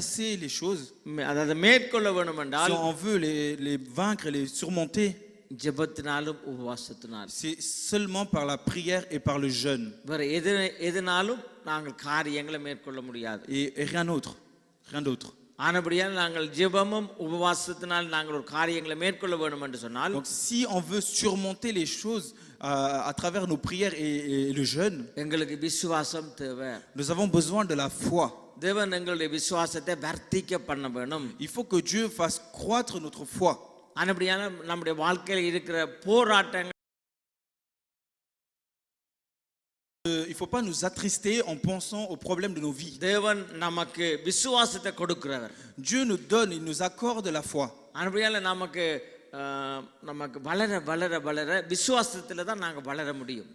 passer les choses, அதாவது மேற்கொள்ள வேண்டும் si என்றால் on veut les vaincre et les surmonter, ஜெபத்தினாலும் உபவாசத்தினாலும் c'est seulement par la prière et par le jeûne. வேற எதனாலும் நாங்கள் காரியங்களை மேற்கொள்ள முடியாது. Et rien d'autre. Rien d'autre. ஆனபடியால் நாங்கள் ஜெபமும் உபவாசத்தினால் நாங்கள் ஒரு காரியங்களை மேற்கொள்ள வேண்டும் என்று சொன்னால், Donc si on veut surmonter les choses à travers nos prières et le jeûne, எங்களுக்கு விசுவாசம் தேவை. nous avons besoin de la foi. தேவன் எங்களுடைய விசுவாசத்தை வர்த்திக்க பண்ண வேணும். Il faut que Dieu fasse croître notre foi. ஆனபடியால் நம்முடைய வாழ்க்கையில் இருக்கிற போராட்டங்கள் Il ne faut pas nous attrister en pensant aux problèmes de nos vies. தேவன் நமக்கு விசுவாசத்தை கொடுக்கிறவர். Dieu nous donne, il nous accorde la foi. ஆனபடியால் நமக்கு வளர வளர வளர விசுவாசத்தில் தான் நாங்கள் வளர முடியும்.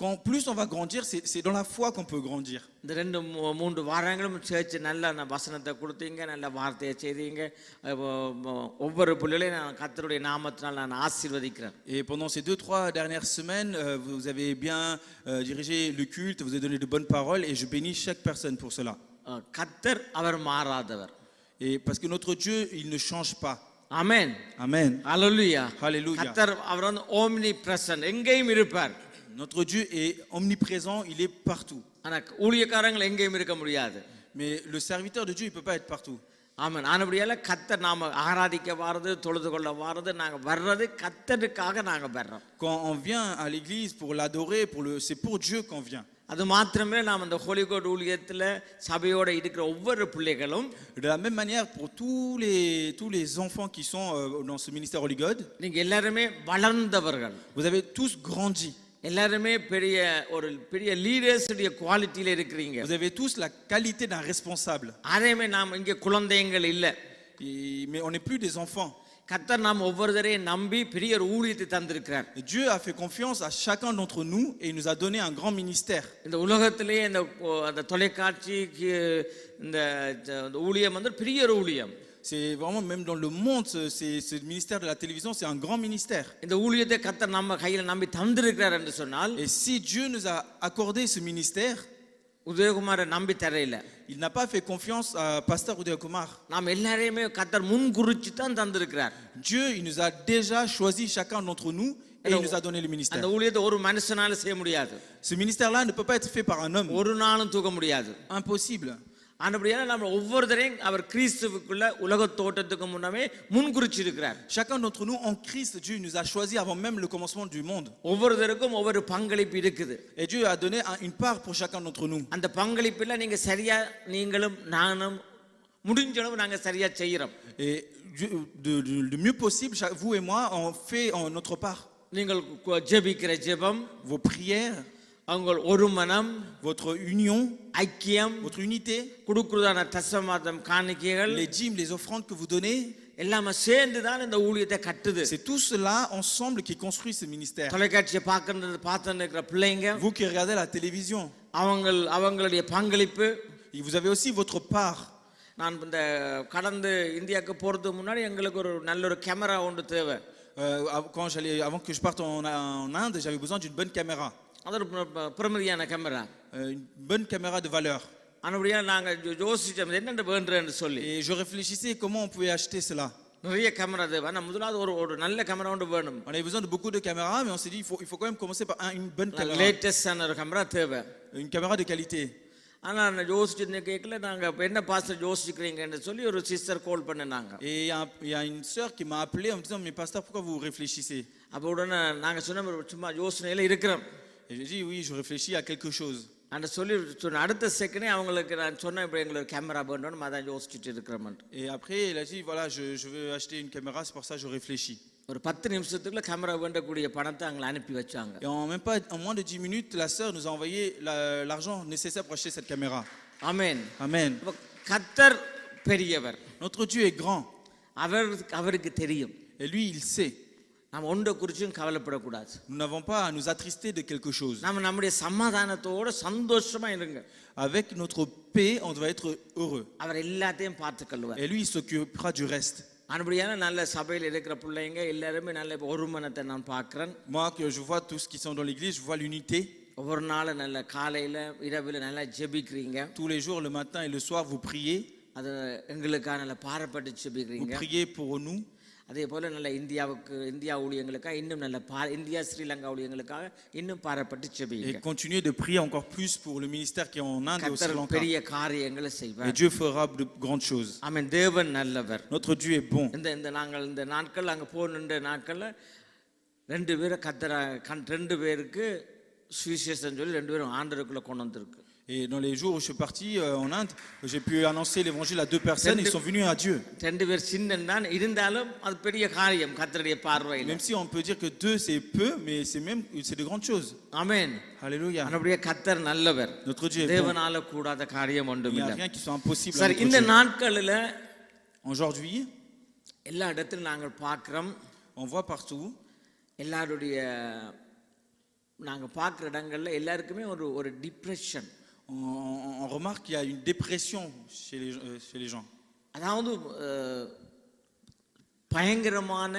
Quand plus on va grandir, c'est dans la foi qu'on peut grandir. இந்த 2-3 வாரங்களும் சேர்த்து நல்ல வசனத்தை கொடுத்தீங்க, நல்ல வார்த்தையை செய்தீங்க. ஒவ்வொரு பிள்ளைகளையும் நான் கர்த்தருடைய நாமத்தினால் நான் ஆசீர்வதிக்கிறேன். Et pendant ces 2-3 dernières semaines, vous avez bien dirigé le culte, vous avez donné de bonnes paroles et je bénis chaque personne pour cela. கர்த்தர் அவர் மாறாதவர். Et parce que notre Dieu, il ne change pas. ஆமென். Amen. ஹல்லேலூயா. Hallelujah. கர்த்தர் அவர் omni present, எங்கேயும் இருப்பார். Notre Dieu est omniprésent, il est partout. ஆனா ஊழியக்காரங்க எங்கேயும் இருக்க முடியாது. Mais le serviteur de Dieu, il ne peut pas être partout. ஆமென். ஆனபடியால கர்த்தர் நாம ஆராதிக்க வாரது, தொழுது கொள்ள வாரது, நாங்க வர்றது கர்த்தருக்காக நாங்க வர்றோம். Quand on vient à l'église pour l'adorer, c'est pour Dieu qu'on vient. அது மாத்திரமே நாம் அந்த ஹோலிகோட் ஊழியத்தில் சபையோட இருக்கிற ஒவ்வொரு பிள்ளைகளும் De la même manière pour tous les enfants qui sont dans ce ministère Holy God, நீங்க எல்லாருமே வளர்ந்தவர்கள். vous avez tous grandi. எல்லாருமே பெரிய லீடர்ஸ் உடைய குவாலிட்டியில இருக்கிறீங்க. Vous avez tous la qualité d'un responsable. அதேமே நாம் இங்கே குழந்தைகள் இல்ல. Mais on n'est plus des enfants. கர்த்தர் நாம் ஒவ்வொருத்தரையும் நம்பி பெரிய ஒரு ஊழியத்தை தந்திருக்கிறார். Dieu a fait confiance à chacun d'entre nous et il nous a donné un grand ministère. இந்த உலகத்திலே இந்த தொலைக்காட்சி இந்த ஊழியம் வந்து பெரிய ஒரு ஊழியம். C'est vraiment même dans le monde, ce ministère de la télévision, c'est un grand ministère. இந்த ஊழியத்தை கர்த்தர் நம்ம கையில நம்பி தந்திருக்கிறார் என்று சொன்னால், Et si Dieu nous a accordé ce ministère, Udayakumar நம்பி தரையில, il n'a pas fait confiance à pasteur Uday Kumar. நாம் எல்லாரையுமே கர்த்தர் முன்குறிச்சு தான் தந்திருக்கிறார். Dieu, il nous a déjà choisi chacun d'entre nous et il nous a donné le ministère. அந்த ஊழியத்தை ஒரு மனுஷனால செய்ய முடியாது. Ce ministère-là ne peut pas être fait par un homme. ஒரு நாளும் தூக்க முடியாது. Impossible. ஆனபடியால நம்ம ஒவ்வொருத்தரையும் அவர் கிறிஸ்துவுக்குள்ள உலக தோற்றத்துக்கு முன்னமே முன்குறிச்சு இருக்கிறார். Chacun d'entre nous en Christ, Dieu nous a choisi avant même le commencement du monde. ஒவ்வொருத்தருக்கும் ஒவ்வொரு பங்களிப்பு இருக்குது. Et Dieu a donné une part pour chacun d'entre nous. அந்த பங்களிப்புல நீங்க சரியா, நீங்களும் நானும் முடிஞ்ச அளவு நாங்க சரியா செய்யறோம். Et du mieux possible, vous et moi, on fait notre part. நீங்கள் ஜெபிக்கிற ஜெபம், Vos prières, உங்கள் ஒரு மனம், votre union, ஐக்கியம், votre unité, கொடுக்கிறதான தசமாதம் காணிக்கைகள், les dîmes, les offrandes que vous donnez, எல்லாமே சேர்ந்து தான் இந்த ஊழியத்தை கட்டுது. c'est tout cela ensemble qui construit ce ministère. தொலைக்காட்சியை பார்த்துட்டு இருக்கிற பிள்ளைங்க, Vous qui regardez la télévision, அவங்களுடைய பங்களிப்பு, vous avez aussi votre part. நான் இந்த கடந்து இந்தியாவுக்கு போறதுக்கு முன்னாடி எங்களுக்கு ஒரு நல்ல ஒரு கேமரா ஒன்று தேவை. Avant que je parte en Inde, j'avais besoin d'une bonne caméra. அது ஒரு பிரமிதியான camera. Une bonne caméra de valeur. ஆனபடியா நாங்க யோசிச்சோம் என்னென்ன வேண்டுன்னு சொல்லி. Et je réfléchissais comment on pouvait acheter cela. நிறைய கேமரா தேவை. நான் முதலாவது ஒரு நல்ல கேமரா ஒன்று வேணும். On avait besoin de beaucoup de caméras, mais on s'est dit il faut quand même commencer par une bonne caméra. லேட்டஸ்டான ஒரு கேமரா தேவை. Une caméra de qualité. ஆனா நான் யோசிச்சு கேட்கல, நாங்க என்ன பாஸ்டர் யோசிக்கிறீங்கன்னு சொல்லி ஒரு சிஸ்டர் கால் பண்ணாங்க. Et il y a une sœur qui m'a appelé en me disant mais pasteur, pourquoi vous réfléchissez? அப்ப உடனே நாங்க சொன்ன சும்மா யோசனையில இருக்கிறோம். Et j'ai dit oui, je réfléchis à quelque chose. அந்த சொல்லி சொன்ன அடுத்த செகண்டே அவங்களுக்கு நான் சொன்னேன் இப்ப எங்களுக்கு கேமரா வேணும்னு அதான் யோசிச்சுட்டு இருக்கிறோம். Et après il a dit voilà, je veux acheter une caméra, c'est pour ça que je réfléchis. ஒரு 10 நிமிஷத்துக்குள்ள கேமரா வேண்டக்கூடிய பணத்தை அங்க அனுப்பி வச்சாங்க. Et en moins de 10 minutes, la sœur nous a envoyé l'argent nécessaire pour acheter cette caméra. Amen. Amen. கர்த்தர் பெரியவர். Notre Dieu est grand. அவருக்கு தெரியும். Et lui, il sait. நாம் ஒன்றை குறிச்சும் கவலைப்படக்கூடாது. Nous n'avons pas à nous attrister de quelque chose. நம்முடைய சமாதானத்தோட சந்தோஷமா இருங்க. Avec notre paix, on doit être heureux. அவர் எல்லாத்தையும் பார்த்துக்கொள்வார். Et lui, il s'occupera du reste. அன்படியான நல்ல சபையில் இருக்கிற பிள்ளைங்க எல்லாருமே நல்ல ஒரு மனத்தை நான் பார்க்கிறேன். Moi, que je vois tous qui sont dans l'église, je vois l'unité. ஒவ்வொரு நாளும் நல்ல காலையில இரவுல நல்லா ஜெபிக்கிறீங்க. Tous les jours, le matin et le soir, vous priez. அது எங்களுக்காக நல்ல பாரப்பட்டு Vous ஜெபிக்கிறீங்க. priez pour nous. அதே போல நல்ல இந்தியா ஊழியங்களுக்காக இன்னும் நல்ல இந்தியா ஸ்ரீலங்கா ஊழியங்களுக்காக இன்னும் பாரப்பட்டு Et ஜெபிங்க. continuez de prier encore plus pour le ministère qui est en Inde et au Sri கர்த்தர் Lanka. பெரிய காரியங்களை Et செய்வார். Dieu fera de grandes choses. ஆமென். தேவன் நல்லவர். Notre Dieu est bon. இந்த நாட்கள் அங்கே போன நாட்களில் 2 பேரை ரெண்டு பேருக்கு சுவிசேஷம் சொல்லி 2 பேரும் ஆண்டருக்குள்ள கொண்டு வந்திருக்கு. Et dans les jours où je suis parti en Inde, j'ai pu annoncer l'évangile à 2 personnes. Ils sont venus à Dieu. 2 பேர் சின்னன் தான் இருந்தாலும் அது பெரிய காரியம் கர்த்தருடைய பார்வையில். Même si on peut dire que 2 c'est peu, mais c'est de grandes choses. Amen. Alléluia. நம்முடைய கர்த்தர் நல்லவர். Notre Dieu est bon. தேவனால கூடாத காரியம் Il ஒன்றும் n'y a இல்லை. rien qui soit impossible சரி, avec இந்த Dieu. நாட்களில் Aujourd'hui, எல்லா இடத்திலும் நாங்கள் பார்க்கிறோம், on voit partout, எல்லாருடைய நாங்கள் பார்க்குற இடங்கள்ல எல்லாருக்குமே ஒரு depression. on remarque qu'il y a une dépression chez les gens. அதாவது பயங்கரமான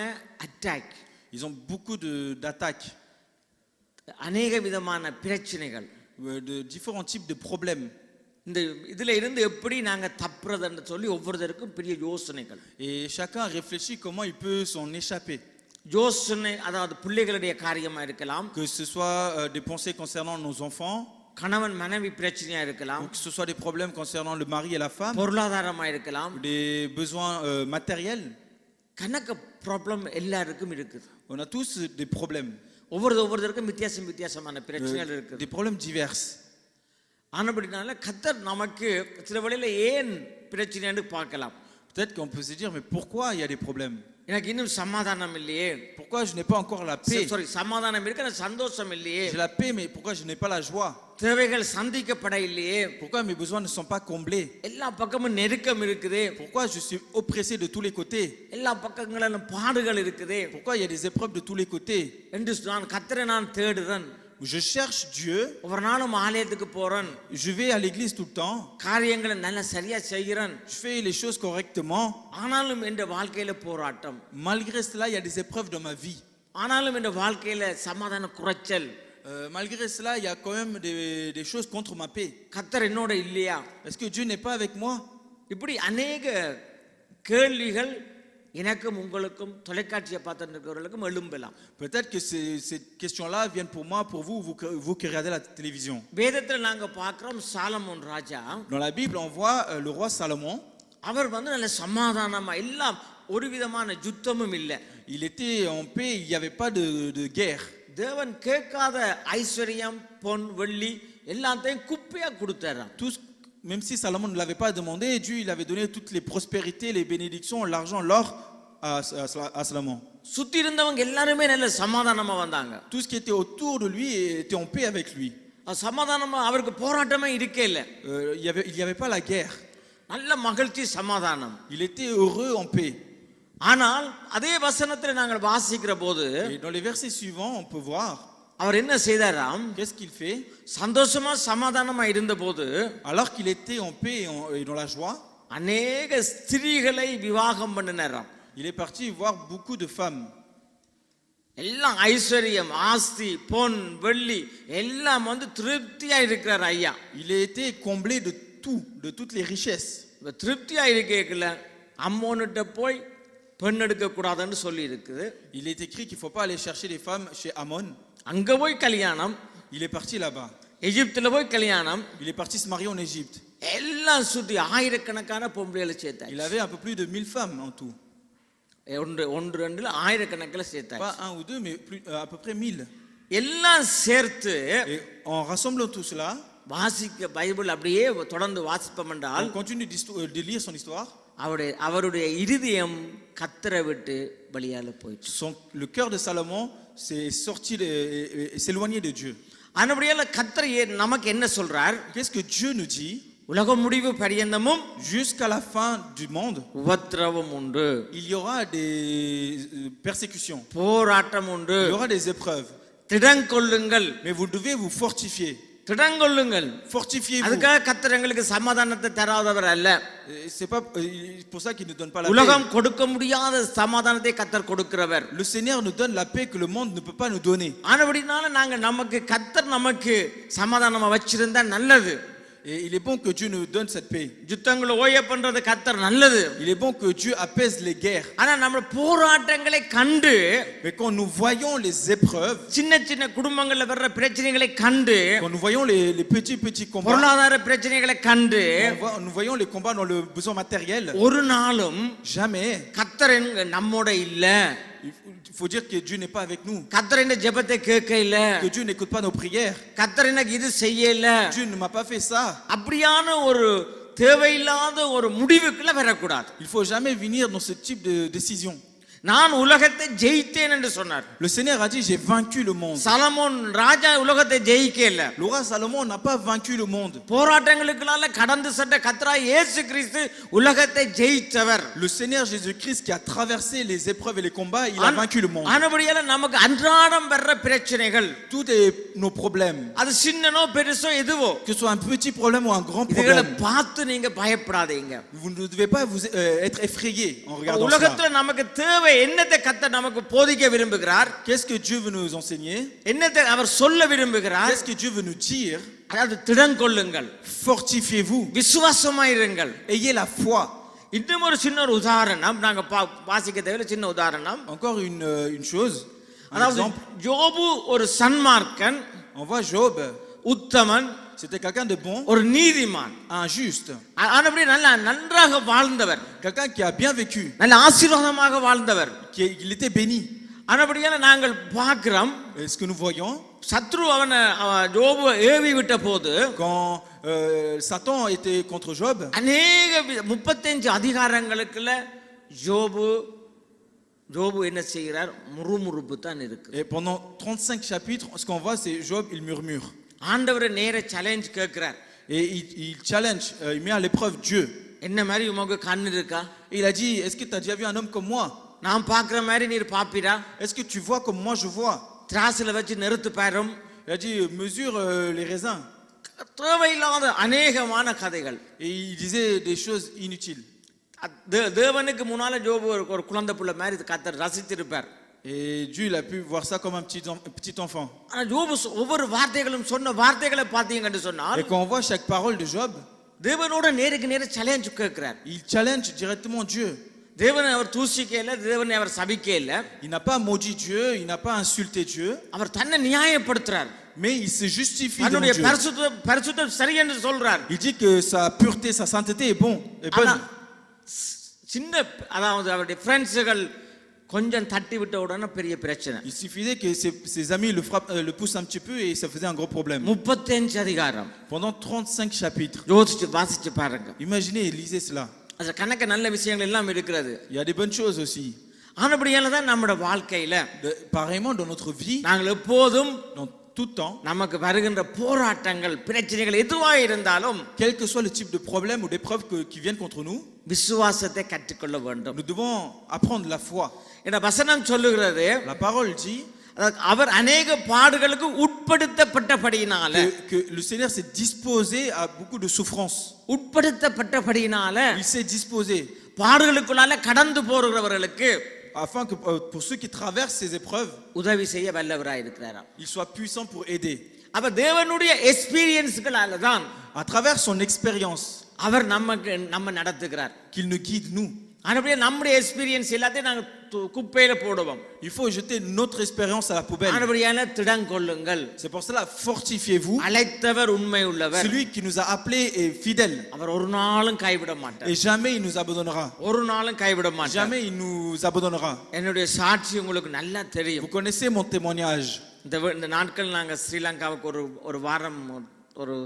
attack, Ils ont beaucoup d'attaques, அநேக விதமான பிரச்சனைகள், de différents types de problèmes. இந்த இதுல இருந்து எப்படி நாங்க தப்புறதுன்னு சொல்லி ஒவ்வொருத்தருக்கும் பெரிய யோசனைகள். Et chacun réfléchit comment il peut s'en échapper. யோசனை அதாவது பிள்ளைகளுடைய காரியமா இருக்கலாம், Que ce soit des pensées concernant nos enfants, கணவன் மனைவி பிரச்சனையா இருக்கலாம், ou que ce soit des problèmes concernant le mari et la femme, பொருளாதாரமா இருக்கலாம், des besoins matériels. கணக்கு ப்ராப்ளம் எல்லாருக்கும் இருக்குது. On a tous des problèmes, ஒவ்வொருத்தருக்கும் வித்தியாசமான பிரச்சனைகள் இருக்குது. des problèmes divers. ஆனபடினால கர்த்தர் நமக்கு சில வேளையில ஏன் பிரச்சனைன்னு பார்க்கலாம். Peut-être qu'on peut se dire, mais pourquoi il y a des problèmes? எனக்கு இன்னும் சமாதானம் இல்லையே. Pourquoi je n'ai pas encore la paix? சமாதானம் இருக்கு, சந்தோஷம் இல்லையே. J'ai la paix, mais pourquoi je n'ai pas la joie? தேவைகள் சந்திக்கப்பட இல்லையே. Pourquoi mes besoins ne sont pas comblés? எல்லா பக்கமும் நெருக்கம் இருக்குது. Pourquoi je suis oppressé de tous les côtés? எல்லா பக்கங்களிலும் பாடுகள் இருக்குது. Pourquoi il y a des épreuves de tous les côtés? என்று கர்த்தரை நான் தேடுறேன். Je cherche Dieu. ஒவ்வொரு நாளும் ஆலயத்துக்கு போறேன். Je vais à l'église tout le temps. காரியங்களை நல்ல சரியா செய்கிறேன். Je fais les choses correctement. ஆனாலும் என்ற வாழ்க்கையில போராட்டம். Malgré cela, il y a des épreuves dans ma vie. ஆனாலும் என்ற வாழ்க்கையில சமாதான குறைச்சல். Malgré cela, il y a quand même des choses contre ma paix. கர்த்தர் என்னோட இல்லையா? Est-ce que Dieu n'est pas avec moi? இப்படி அநேக கேள்விகள் எனக்கும் உங்களுக்கும் தொலைக்காட்சியை பார்த்துட்டு இருக்கிறவர்களுக்கும் எழும்பலாம். Peut-être que ces questions-là viennent pour moi, pour vous qui regardez la télévision. வேதத்தில் நாங்க பார்க்கிறோம் Solomon Raja. Dans la Bible, on voit le roi Salomon. அவர் நல்ல சமாதானமா எல்லாம் ஒரு விதமான யுத்தமும் இல்லை. Il était en paix, il n'y avait pas de guerre. தேவன் கேட்காத ஐஸ்வர்யம் பொன் வெள்ளி எல்லாத்தையும் குப்பையா கொடுத்தாராம். Même si Salomon ne l'avait pas demandé, Dieu il avait donné toutes les prospérités, les bénédictions, l'argent, l'or à Salomon. சுத்தி இருந்தவங்க எல்லாரும் நல்ல சமாதானமா வந்தாங்க. Tout ce qui était autour de lui était en paix avec lui. சமாதானமா அவருக்கு போராட்டமே இருக்கே இல்ல. Il n'y avait pas la guerre. நல்ல மகிழ்ச்சி சமாதானம். Il était heureux en paix. ஆனால் அதே வசனத்தை நாங்கள் வாசிக்கிற போது Et dans les versets suivants, on peut voir அவர் என்ன செய்தாராம்? qu'est-ce qu'il fait? சந்தோஷமா சமாதானமா இருந்தபோது Alors qu'il était en paix et dans la joie, அநேக ஸ்திரீகளை விவாகம் பண்ணினாராம். il est parti voir beaucoup de femmes. எல்லாம் ஐஸ்வர்யம் ஆஸ்தி பொன் வெள்ளி எல்லாம் திருப்தியா இருக்கிறார் ஐயா. Il a été comblé de tout, de toutes les richesses. திருப்தியா இருக்கல அம்மோனிட்ட போய் பெண் எடுக்க கூடாதுன்னு சொல்லி இருக்குது. Il est écrit qu'il faut pas aller chercher les femmes chez Ammon. அங்க போய் கல்யாணம். Il est parti là-bas. எகிப்துல போய் கல்யாணம். Il est parti se marier en Égypte. எல்லாம் சுத்தி ஆயிரக்கணக்கான பொம்பளைகளை சேர்த்தார். Il avait un peu plus de 1000 femmes en tout. ஒன்று ரெண்டுல ஆயிரக்கணக்கில் சேர்த்தார். Pas un ou deux, mais à peu près 1000. எல்லாம் சேர்த்து Et en rassemblant tout cela, வாசிக்க பைபிள் அப்படியே தொடர்ந்து வாசிப்போம் என்றால் on continue de lire son histoire. அவருடைய இருதயம் கர்த்தரை விட்டு வெளியால போயிடுச்சு. Le cœur de Salomon s'est sorti et s'éloigné de Dieu. ஆனபடியால கர்த்தர் நமக்கு என்ன சொல்றார்? Qu'est-ce que Dieu nous dit? உலக முடிவு பரியந்தமும் jusqu'à la fin du monde, உபத்திரவம் உண்டு. il y aura des persécutions. போராட்டம் உண்டு. Il y aura des épreuves. திடங்கொள்ளுங்கள். Mais vous devez vous fortifier. திடங்கொள்ளுங்கள். Fortifiez-vous. அதுக்காக கர்த்தர் எங்களுக்கு சமாதானத்தை தராதவர் அல்ல. C'est pas pour ça qu'il ne donne pas la paix. உலகம் கொடுக்க முடியாத சமாதானத்தை கர்த்தர் கொடுக்கிறவர். Le Seigneur nous donne la paix que le monde ne peut pas nous donner. ஆனபடினால நாங்க நமக்கு கர்த்தர் நமக்கு சமாதானமா வச்சிருந்தா நல்லது. Et il est bon que Dieu nous donne cette paix. யுத்தங்களை ஓய பண்றது கர்த்தர் நல்லது. Il est bon que Dieu apaise les guerres. ஆனா நம்ம போராட்டங்களை கண்டு, Mais quand nous voyons les épreuves, சின்ன சின்ன குடும்பங்கள்ல வர்ற பிரச்சனைகளை கண்டு, quand nous voyons les petits combats, பொருளாதார பிரச்சனைகளை கண்டு, nous voyons les combats dans le besoin matériel, ஒரு நாளும் jamais. கர்த்தர் நம்மோட இல்ல, Il faut dire que Dieu n'est pas avec nous, கர்த்தர் இந்த ஜெபத்தை கேட்க இல்ல, que Dieu n'écoute pas nos prières, கர்த்தர் எனக்கு இது செய்யல, Dieu ne m'a pas fait ça. அப்படியான ஒரு தேவையில்லாத ஒரு முடிவுக்குள்ள வரக்கூடாது. Il faut jamais venir dans ce type de décision. நான் உலகத்தை ஜெயித்தேன் என்று சொன்னார். Le Seigneur a dit j'ai vaincu le monde. Solomon ராஜா உலகத்தை ஜெயிக்கல. Le roi Salomon n'a pas vaincu le monde. போராட்டங்களுக்குள்ள கடந்து சென்ற கர்த்தராகிய இயேசு கிறிஸ்து உலகத்தை ஜெயித்தவர். Le Seigneur Jésus-Christ qui a traversé les épreuves et les combats, il a vaincu le monde. ஆனபடியால நமக்கு அன்றாடம் வர்ற பிரச்சனைகள், Tous nos problèmes, அது சின்னனோ பெருசோ எதுவோ, que ce soit un petit problème ou un grand இதெல்லாம் problème, பார்த்து நீங்க பயப்படாதீங்க. vous ne devez pas vous être effrayé en regardant cela. உலகத்துல நமக்கு தேவை என்னத்தை கர்த்தர் நமக்கு போதிக்க விரும்புகிறார்? Qu'est-ce que Dieu veut nous enseigner? என்னத்தை அவர் சொல்ல விரும்புகிறார்? Qu'est-ce que Dieu veut nous dire? அதாவது திடன் கொள்ளுங்கள், Fortifiez-vous, விசுவாசமாயிருங்கள். ayez la foi. இன்னும் ஒரு சின்ன ஒரு உதாரணம் நாங்க வாசிக்க தேவையில்ல, சின்ன உதாரணம். Encore une chose, un அதாவது exemple. யோபு ஒரு சன்மார்க்கன், On voit Job, Uthaman, c'était quelqu'un de bon, ஒரு நீதிமான், un juste, ஆனபடி நன்றாக வாழ்ந்தவர், quelqu'un qui a bien vécu, நல்ல ஆசீர்வாதமாக வாழ்ந்தவர். il était béni. ஆனபடியால நாங்கள் பார்க்கிறோம், Et ce que nous voyons, சத்ரு அவனை யோபு ஏவி விட்ட போது, quand Satan était contre Job, அநேக 35 அதிகாரங்களுக்குள்ள யோபு என்ன செய்கிறார்? முறுமுறுப்பு தான் இருக்கு. et pendant 35 chapitres, ce qu'on voit, c'est Job, il murmure. ஆண்டவரை நேர சேலஞ்ச் கேட்கிறார். Et il challenge, il met à l'épreuve Dieu. என்ன மாதிரி உமக்கு கண் இருக்கா? Et il a dit, est-ce que tu as déjà vu un homme comme moi? நான் பார்க்குற மாதிரி நீர் பாப்பீரா? Est-ce que tu vois comme moi je vois? திராசில வச்சு நிறுத்து பாரும். Il a dit, mesure les raisins. தேவையில்லாத அநேகமான கதைகள். Et il disait des choses inutiles. தேவனுக்கு முன்னால யோபு ஒரு குழந்தை புள்ள மாதிரி கர்த்தர் ரசித்திருப்பார். Et Dieu, il a pu voir ça comme un petit enfant. ஆனா யோபு ஒவ்வொரு வார்த்தைகளும் சொன்ன வார்த்தைகளை பார்த்தீங்கன்னு சொன்னால், Et quand on voit chaque parole de Job, தேவனோட நேருக்கு நேர சேலஞ்ச் கேட்கிறார். il challenge directement Dieu. தேவனை அவர் தூசிக்கல, தேவனை அவர் சபிக்கல. Il n'a pas maudit Dieu, il n'a pas insulté Dieu. அவர் தன்னை நியாயப்படுத்துறார். Mais il se justifie devant தன்னுடைய Dieu. பரிசுத்தம் சரி என்று சொல்றார். Il dit que sa pureté, sa sainteté est bonne. சின்ன அதாவது அவருடைய ஃப்ரெண்ட்ஸுகள் கொஞ்சம் தட்டி விட்ட உடனே பெரிய பிரச்சனை. Il suffisait que ses amis le poussent un petit peu et ça faisait un gros problème. 35 அதிகாரம். Pendant 35 chapitres. யோசிச்சு வாசிச்சு பாருங்க. Imaginez et lisez cela. அது கணக்க நல்ல விஷயங்கள் எல்லாம் இருக்கிறது. Il y a des bonnes choses aussi. ஆனபடியால தான் நம்மட வாழ்க்கையில, pareillement dans notre vie, நாங்கள் எப்போதும் dans tout temps, நமக்கு வருகின்ற போராட்டங்கள் பிரச்சனைகள் எதுவா இருந்தாலும், quel que soit le type de problème ou d'épreuve qui viennent contre nous, விசுவாசத்தை கற்றுக்கொள்ள வேண்டும். nous devons apprendre la foi. இந்த வசனம் சொல்லுகிறது, La parole dit அவர் அநேக பாடுகளுக்கு உட்படுத்தப்பட்டபடியினால, que le Seigneur s'est disposé à beaucoup de souffrances. உட்படுத்தப்பட்டபடியினால, Il s'est disposé பாடுகளுக்குள்ளால கடந்து போகிறவர்களுக்கு, afin que pour ceux qui traversent ces épreuves, உதவி செய்ய வல்லவராய் இருக்கிறாராம். il soit puissant pour aider. அப்ப தேவனுடைய எக்ஸ்பீரியன்ஸ்களால தான், À travers son expérience, அவர் நம்ம நடத்துகிறார். qu'il nous guide nous. அப்படியே நம்முடைய எக்ஸ்பீரியன்ஸ் எல்லாத்தையும் நாங்க குப்பையில போடுவோம். Il faut jeter notre expérience à la poubelle. அப்படியான திடன் கொள்ளுங்கள். C'est pour cela, fortifiez-vous. அழைத்தவர் உண்மை உள்ளவர். Celui qui nous a appelés est fidèle. அவர் ஒரு நாளும் கைவிட மாட்டார். Et jamais il nous abandonnera. ஒரு நாளும் கைவிட மாட்டார். Jamais il nous abandonnera. என்னுடைய சாட்சி உங்களுக்கு நல்லா தெரியும். Vous connaissez mon témoignage. இந்த நாட்கள் நாங்க ஸ்ரீலங்காவுக்கு ஒரு வாரம் ஒரு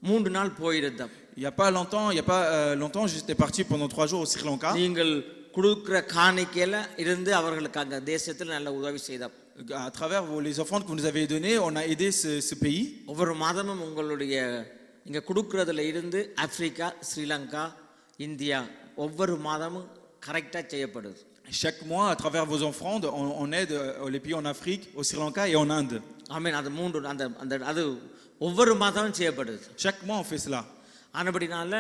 3 நாள் போயிருந்தோம். Il y a pas longtemps, j'étais parti pendant 3 jours au Sri Lanka. நீங்கள் கொடுக்கிற காணிக்கையில இருந்து அவர்களுக்கு அந்த தேசத்தில் நல்ல உதவி செய்தோம். À travers les offrandes que vous nous avez données, on a aidé ce pays. ஒவ்வொரு மாதமும் உங்களுடைய இங்க கொடுக்கிறதுல இருந்து ஆப்பிரிக்கா, ஸ்ரீலங்கா, இந்தியா ஒவ்வொரு மாதமும் கரெக்டா செய்யப்படுது. Chaque mois, à travers vos offrandes, on aide les pays en Afrique, au Sri Lanka et en Inde. ஆமென். அது அது ஒவ்வொரு மாதமும் செய்யப்படுது. Chaque mois, on fait cela. ஆனபடினால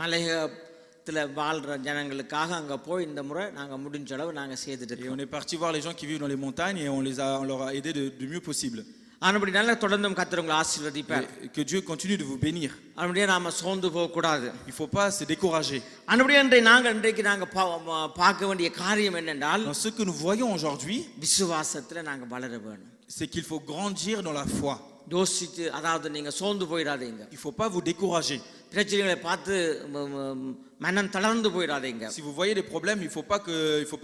மலையகத்துல வாழ்ற ஜனங்களுக்காக அங்க போய் இந்த முறை நாங்க முடிஞ்ச அளவு நாங்க செய்துட்டு Et இருக்கோம். on est parti voir les gens qui vivent dans les montagnes et on leur a aidé du mieux possible. ஆனபடி நல்ல தொடர்ந்தும் கர்த்தர் உங்களை ஆசீர்வதிப்பார். Et que Dieu continue de vous bénir. ஆனபடியே நாம சோர்ந்து போக கூடாது. Il faut pas se décourager. ஆனபடியே இன்றைக்கு நாங்க பார்க்க வேண்டிய காரியம் என்னென்றால், Dans ce que nous voyons aujourd'hui, விசுவாசத்துல நாங்க வளர வேணும். c'est qu'il faut grandir dans la foi. யோசிச்சு, அதாவது நீங்க சோர்ந்து போயிடாதீங்க. Il faut pas vous décourager. பிரச்சனைகளை பார்த்து மனம் தளர்ந்து போயிடாதீங்க. Si vous voyez des problèmes, il faut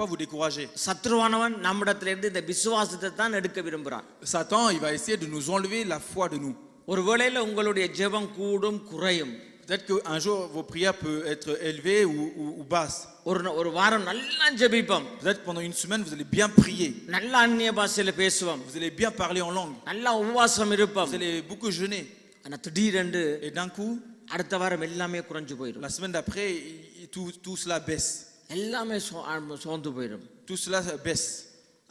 pas vous décourager. சத்ருவானவன் நம்மிடத்துல இருந்து இந்த விசுவாசத்தை தான் எடுக்க விரும்புறான். Satan, il va essayer de nous enlever la foi de nous. ஒருவேளையில உங்களுடைய ஜெபம் கூடும் குறையும். Peut-être qu'un jour vos prières peuvent être élevées ou basses. ஒரு வாரம் நல்லா ஜெபிப்போம். Peut-être pendant une semaine vous allez bien prier. நல்லா அந்நிய பாஷையில பேசுவோம். Vous allez bien parler en langue. நல்லா உபவாசம் இருப்போம். Vous allez beaucoup jeûner. ஆனா திடீரென்று Et d'un coup, அடுத்த வாரம் எல்லாமே குறைஞ்சு போயிடும். la semaine d'après, tout cela baisse. எல்லாமே சோர்ந்து போயிடும். Tout cela baisse.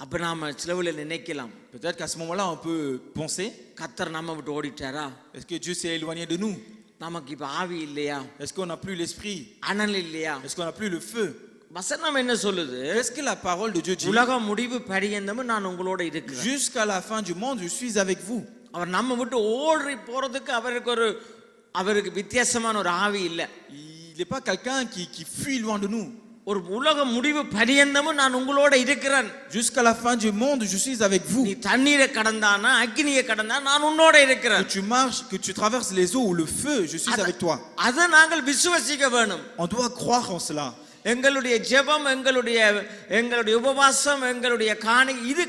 அப்ப நாம சிலவுல நினைக்கலாம், Peut-être qu'à ce moment-là, on peut penser, கர்த்தர் நம்ம விட்டு ஓடிட்டாரா? est-ce que Dieu s'est éloigné de nous? நமக்கு இப்ப ஆவி இல்லையா? Est-ce qu'on n'a plus l'esprit? அனல் இல்லையா? Est-ce qu'on n'a plus le feu? வசனம் என்ன சொல்லுது? Est-ce que la parole de Dieu dit, உலக முடிவு பரியந்தமும் நான் உங்களோட இருக்கிறேன். jusqu'à la fin du monde, je suis avec vous? அவர் நம்ம விட்டு ஓடி போறதுக்கு அவருக்கு வித்தியாசமான ஒரு ஆவி இல்ல. Il n'est pas quelqu'un qui fuit loin de nous. ஒரு உலக முடிவு பரியந்தமும் நான் உங்களோட இருக்கிறேன். Jusqu'à la fin du monde, je suis avec vous. நீ தண்ணீரை கடந்தானா அக்கினியை கடந்தா நான் உன்னோட இருக்கிறேன். Que tu marches, que tu traverses les eaux ou le feu, je suis avec toi. அதை நாங்கள் விசுவாசிக்க வேணும். On doit croire en cela. எங்களுடைய ஜெபம், எங்களுடைய உபவாசம், எங்களுடைய காணி இது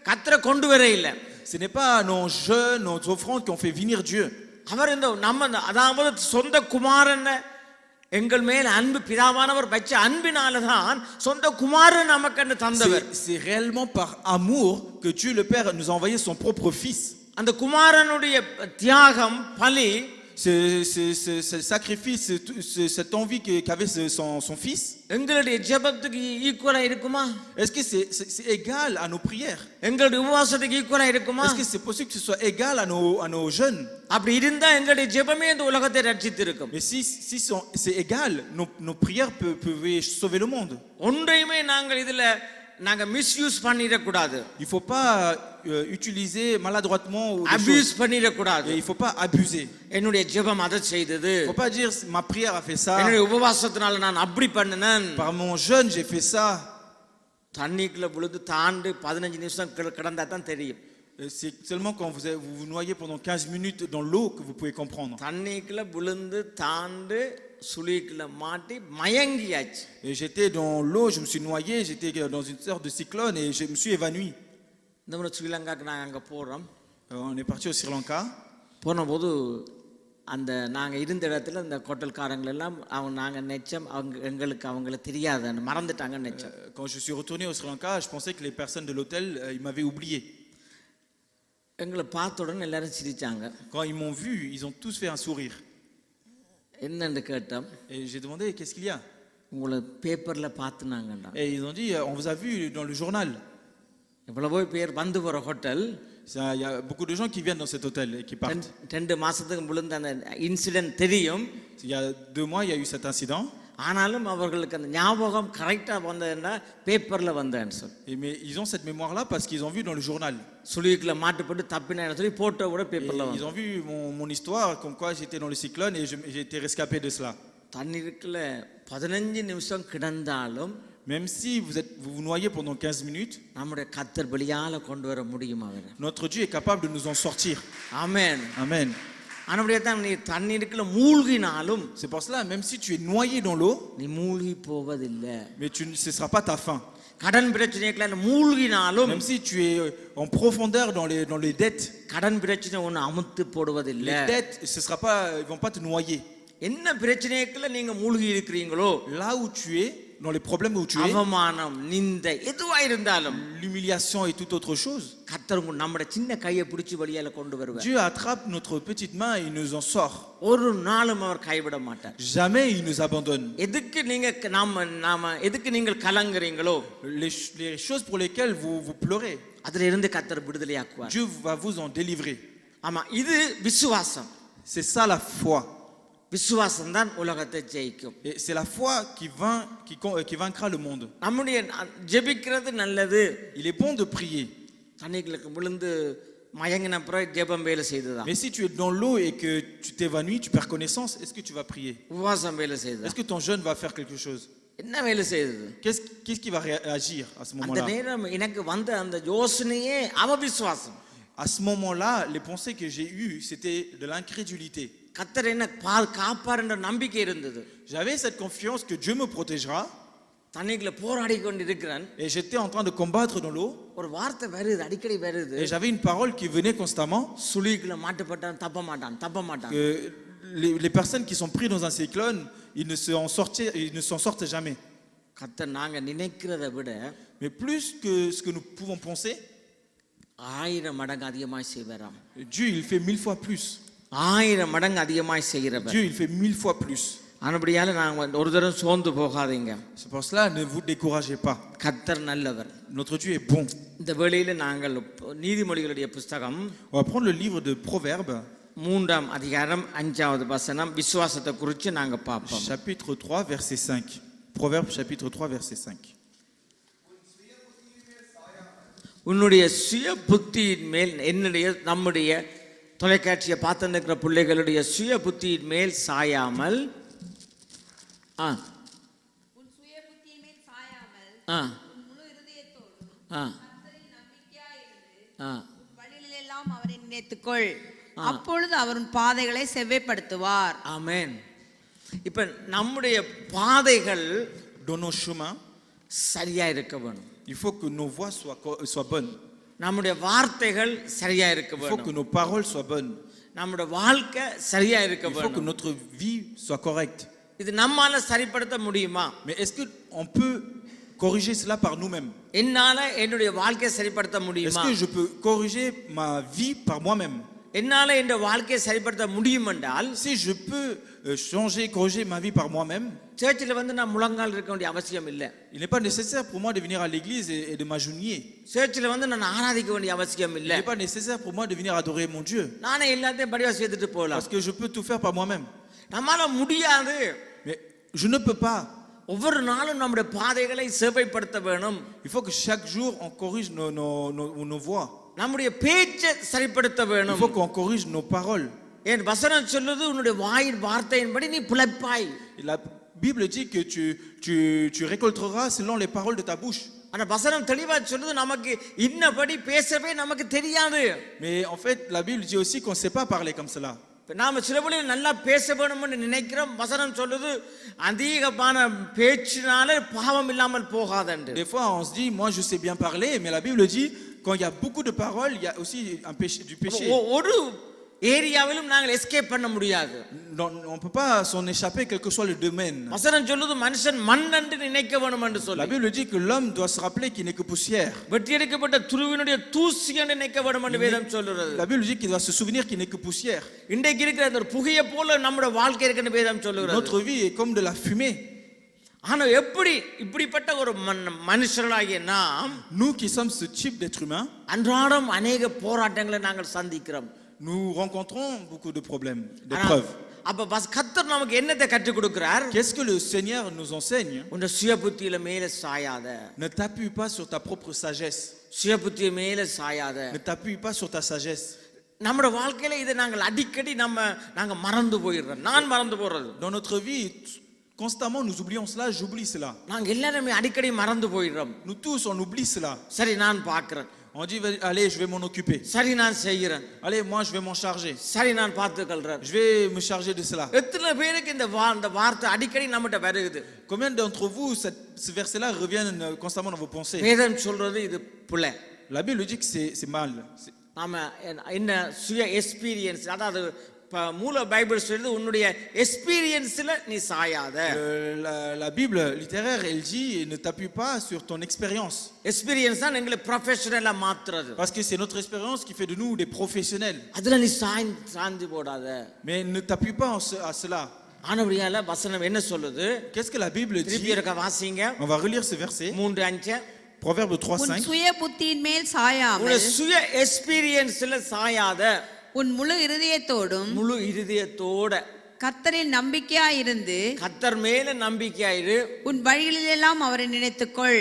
கர்த்தரை கொண்டு வர இல்ல. Ce n'est pas nos jeûnes, nos offrandes qui ont fait venir Dieu. அவர் அதாவது சொந்த குமாரன் எங்கள் மேல் அன்பு பிதாவானவர் வச்ச அன்பினாலதான் சொந்த குமாரன் நமக்கு தந்தவர். C'est réellement par amour que Dieu le Père nous a envoyé son propre fils. அந்த குமாரனுடைய தியாகம், பலி, ce sacrifice, cette envie qu'avait son fils, எங்களுடைய ஜெபத்துக்கு ஈக்குவலா இருக்குமா? est-ce que c'est égal à nos prières? எங்களுடைய உபவாசத்துக்கு ஈக்குவலா இருக்குமா? Est-ce que c'est possible que ce soit égal à nos jeûnes? அப்படி இருந்தா எங்களுடைய ஜெபமே இந்த உலகத்தை ரட்சித்து இருக்கும். Mais si c'est égal, nos prières peuvent sauver le monde. ஒன்றையுமே நாங்க மிஸ்யூஸ் பண்ணிட கூடாது. Il faut pas utiliser maladroitement ou abuse பண்ணிட கூடாது. Il faut pas abuser. என்னுடைய ஜெபம் அதை செய்தது. Il faut pas dire ma prière a fait ça. என்னுடைய உபவாசத்தினால நான் அப்படி பண்ணினேன். Par mon jeûne j'ai fait ça. தண்ணிக்குள்ள விழுந்து தாண்டு 15 நிமிஷம் கிடந்தா தான் தெரியும். C'est seulement quand vous vous noyez pendant 15 minutes dans l'eau que vous pouvez comprendre. தண்ணிக்குள்ள விழுந்து தாண்டு சுழிக்குள்ள மாட்டி மயங்கியாச்சு. Et j'étais dans l'eau, je me suis noyé, j'étais dans une sorte de cyclone et je me suis évanoui. இந்த முறை ஸ்ரீலங்காக்கு நாங்க அங்க போறோம். On est parti au Sri Lanka. போனபோது நாங்க இருந்த இடத்துல இந்த ஹோட்டல்காரங்க எல்லாம் நாங்க நெச்சம் அவங்களுக்கு தெரியாத மறந்துட்டாங்க நெச்சம். Quand je suis retourné au Sri Lanka, je pensais que les personnes de l'hôtel ils m'avaient oublié. எங்களை பார்த்த உடனே எல்லாரும் சிரிச்சாங்க. Quand ils m'ont vu, ils ont tous fait un sourire. என்னன்னு கேட்டோம். Et j'ai demandé qu'est-ce qu'il y a? உங்களை பேப்பர்ல பார்த்துனாங்கடா. Et ils ont dit on vous a vu dans le journal. எவ்வளவோ பேர் வந்து போற hotel. Il y a beaucoup de gens qui viennent dans cet hôtel et qui partent. 2 மாசத்துக்கு முழுந்த அந்த incident தெரியும். Il y a 2 mois il y a eu cet incident. ஆனாலும் அவர்களுக்கு அந்த ஞாபகம் கரெக்ட்டா வந்ததுன்னா பேப்பர்ல வந்தேன்னு சொல்லி. Mais ils ont cette mémoire là parce qu'ils ont vu dans le journal. சுழிக்குள்ள மாட்டுப்பட்டு தப்பினேன்னு சொல்லி போட்டோவோட பேப்பர்ல வந்து. Ils ont vu mon histoire comme quoi j'étais dans le cyclone et j'ai été rescapé de cela. தண்ணீருக்குள்ள 15 நிமிஷம் கிடந்தாலும் même si vous vous noyez pendant 15 minutes, நம்முடைய கர்த்தர் வெளியால கொண்டு வர முடியும் அவர். Notre Dieu est capable de nous en sortir. Amen. Amen. ஆனபடியே தான் நீ தண்ணீருக்குள்ள மூழ்கினாலும், c'est pour cela même si tu es noyé dans l'eau, நீ மூழ்கி போவதில்லை. mais ce sera pas ta fin. கடன் பிரச்சனைக்குள்ள மூழ்கினாலும், même si tu es en profondeur dans les dettes, கடன் பிரச்சனை ஒன்னு அமுத்து போடுவதில்லை. les dettes ils vont pas te noyer. என்ன பிரச்சனைக்குள்ள நீங்க மூழ்கி இருக்கிறீங்களோ, là où tu es, dans les problèmes où tu es, அவமானம், நிந்தை எதுவா இருந்தாலும், l'humiliation et toute autre chose, கர்த்தர் நம்முடைய சின்ன கையை பிடிச்சு வெளியால கொண்டு வருவார். Dieu attrape notre petite main et il nous en sort. ஒரு நாளும் அவர் கைவிட மாட்டார். Jamais il nous abandonne. எதுக்கு நீங்க நாம எதுக்கு நீங்கள் கலங்குறீங்களோ, les choses pour lesquelles vous pleurez, அதில இருந்து கர்த்தர் விடுதலையாக்குவார். Dieu va vous en délivrer. ஆமா, இது விசுவாசம். C'est ça la foi. விசுவாசம் தான் உலகத்தை ஜெயிக்கும். Et c'est la foi qui vaincra le monde. நம்முடைய ஜெபிக்கிறது நல்லது. Il est bon de prier. தண்ணிகளுக்கு விழுந்து மயங்கின பிறகு ஜெபம் வேலை செய்ததா? Mais si tu es dans l'eau et que tu t'évanouis, tu perds connaissance, est-ce que tu vas prier? உபவாசம் வேலை செய்ததா? Est-ce que ton jeûne va faire quelque chose? என்ன வேலை செய்தது? Qu'est-ce qui va réagir à ce அந்த moment-là? நேரம் எனக்கு வந்த அந்த யோசனையே அவவிசுவாசம். À ce moment-là, les pensées que j'ai eues, c'était de l'incrédulité. கர்த்தர் என்ன காப்பாருன்ற நம்பிக்கை இருந்தது. J'avais cette confiance que Dieu me protégera. தண்ணிக்குள்ள போராடி கொண்டு இருக்கிறேன். Et j'étais en train de combattre dans l'eau. ஒரு வார்த்தை வருது, அடிக்கடி வருது. Et j'avais une parole qui venait constamment. சுழிக்குள்ள மாட்டப்பட்டான், தப்ப மாட்டான். Que les personnes qui sont prises dans un cyclone, ils ne s'en sortent jamais. கர்த்தர் நாங்க நினைக்கிறதை விட Mais plus que ce que nous pouvons penser, 1000 மடங்கு அதிகமாய் செய்வாராம். Dieu il fait 1000 fois plus. 1000 மடங்கு அதிகமாய் செய்கிறவர். Dieu il fait 1000 fois plus. ஆனபடியால நாங்க ஒரு தடவை சோர்ந்து போகாதீங்க. C'est pour cela, ne vous découragez pas. கர்த்தர் நல்லவர். Notre Dieu est bon. இந்த வேளையில நாங்கள் நீதிமொழிகளுடைய புத்தகம் On va prendre le livre de Proverbes. 3ஆம் அதிகாரம் 5வது வசனம் விசுவாசத்தை குறித்து நாங்க பார்ப்போம். Chapitre 3 verset 5. Proverbes chapitre 3 verset 5. உன்னுடைய சுய புத்தியின் மேல் நம்முடைய தொலைக்காட்சியை பார்த்து இருக்கிற பிள்ளைகளுடைய சுய புத்தியின் மேல் சாயாமல் உன் சுய புத்தியின் மேல் சாயாமல் உன் முழு இதயத்தோடும் கர்த்தரில் நம்பிக்கையாயிருந்து உன் வழிகளிலெல்லாம் அவரை நினைத்துக்கொள். அப்பொழுது அவர் உன் பாதைகளை செவ்வைப்படுத்துவார். ஆமென். இப்ப நம்முடைய பாதைகள் Dans nos chemins, சரியா இருக்க வேணும். il faut que nos voies soient bonnes. நம்முடைய வார்த்தைகள் சரியா இருக்க Il faut que வேணும். nos paroles soient bonnes. நம்முடைய வாழ்க்கை சரியா இருக்க Il faut que வேணும். notre vie soit correcte. இது நம்மால சரிப்படுத்த முடியுமா? Mais est-ce que on peut corriger cela par nous-mêmes? என்னால என்னுடைய வாழ்க்கையை சரிப்படுத்த Est-ce முடியுமா? que je peux corriger ma vie par moi-même? என்னால இந்த வாழ்க்கையை சரிப்படுத்த முடியும் என்றால் Si je peux corriger ma vie par moi-même, சர்ச்சில் வந்து நான் முழங்கால் இருக்க வேண்டிய அவசியம் இல்லை. il n'est pas nécessaire pour moi de venir à l'église et de m'agenouiller. சர்ச்சில் வந்து நான் ஆராதிக்க வேண்டிய அவசியம் Il இல்லை. n'est pas nécessaire pour moi de venir adorer mon Dieu. நானே எல்லாத்தையும் படிவா செய்துட்டு போகலாம். Parce que je peux tout faire par moi-même. நம்மால முடியாது. Mais je ne peux pas. ஒவ்வொரு நாளும் நம்முடைய பாதைகளை செவ்வைப்படுத்த வேணும். Il faut que chaque jour on corrige nos voies. நம்முடைய பேச்சை சரிப்படுத்த Il வேணும். faut qu'on corrige nos paroles. என் வசனம் சொல்லுது உன்னுடைய வாயின் வார்த்தையின்படி நீ பிழைப்பாய். La Bible dit que tu récolteras selon les paroles de ta bouche. அந்த வசனம் தெளிவா சொல்லுது நமக்கு இன்னபடி பேசவே நமக்கு தெரியாது. Mais en fait, la Bible dit aussi qu'on ne sait pas parler comme cela. நாம சில வேளை நல்லா பேச வேணும்னு நினைக்கிறோம். வசனம் சொல்லுது அதிகமான பேச்சினால பாவம் இல்லாமல் போகாதென்று. Des fois, on se dit, moi je sais bien parler, mais la Bible dit, quand il y a beaucoup de paroles, il y a aussi du péché. ஒரு ஏரியாவிலும் நாங்கள் எஸ்கேப் பண்ண முடியாது. On ne peut pas s'en échapper, quel que soit le domaine. வசனம் சொல்லுது மனுஷன் மண் என்று நினைக்க வேணும் என்று சொல்லி. La Bible dit que l'homme doit se rappeler qu'il n'est que poussière. வெட்டியெடுக்கப்பட்ட துருவினுடைய தூசி என்று நினைக்க வேணும் என்று வேதம் சொல்லுகிறது. La Bible dit qu'il doit se souvenir qu'il n'est que poussière. இன்றைக்கு இருக்கிற அந்த புகையை போல நம்முடைய வாழ்க்கை இருக்குன்னு வேதம் சொல்லுகிறது. Notre vie est comme de la fumée. ஆனா எப்படி இப்படிப்பட்ட ஒரு மனுஷர்களாகிய நாம், Nous qui sommes ce type d'être humain, அன்றாடம் அநேக போராட்டங்களை நாங்கள் சந்திக்கிறோம். nous rencontrons beaucoup de problèmes, d'épreuves. அப்ப கர்த்தர் நமக்கு என்னத்தை கற்றுக் கொடுக்கிறார்? Qu'est-ce que le Seigneur nous enseigne? உன்னுடைய சுய புத்தியில மேல சாயாத. Ne t'appuie pas sur ta propre sagesse. சுய புத்திய மேல சாயாத. Ne t'appuie pas sur ta sagesse. நம்முடைய வாழ்க்கையில இதை நாங்கள் அடிக்கடி நாங்க மறந்து போயிடுறோம். நான் மறந்து போறது. Dans notre vie, constamment nous oublions cela, j'oublie cela. நாங்க எல்லாரும் அடிக்கடி மறந்து போயிடுறோம். Nous tous on oublie cela. சரி நான் பார்க்கிறேன். On dit allez, je vais m'en occuper. சரி நான் செய்கிறேன். Allez, moi je vais m'en charger. சரி நான் பார்த்துக்கொள்றேன். Je vais me charger de cela. எத்தனை பேருக்கு இந்த வார்த்தை அடிக்கடி நம்மகிட்ட வருது? Combien d'entre vous ce verset-là revient constamment dans vos pensées? வேதம் சொல்றது இது பிள்ளை. La Bible dit que c'est mal. நாம என்ன சுய எக்ஸ்பீரியன்ஸ், அதாவது மூல பைபிள் சொல்லுது உன்னுடைய எக்ஸ்பீரியன்ஸ்ல நீ சாயாத. La Bible littéraire elle dit ne t'appuie pas sur ton expérience. Experience தான் எங்களை ப்ரொஃபஷனலா மாத்துறது. Parce que c'est notre expérience qui fait de nous des professionnels. அதுல நீ சாந்தி போடாத. Mais ne t'appuie pas à cela. ஆனபடியால வசனம் என்ன சொல்லுது? Qu'est-ce que la Bible dit? திருப்பி இருக்க வாசிங்க. On va relire ce verset. 3:5. Proverbe 3:5. உன் சுய புத்தியின் மேல் சாயாமல் உன் சுய எக்ஸ்பீரியன்ஸ்ல சாயாத. உன் முழு இதயத்தோடும் முழு இதயத்தோட கர்த்தரில் நம்பிக்கையாயிருந்து கர்த்தர் மேல நம்பிக்கையாயிரு. உன் வழிகளிலெல்லாம் அவரை நினைத்துக்கொள்.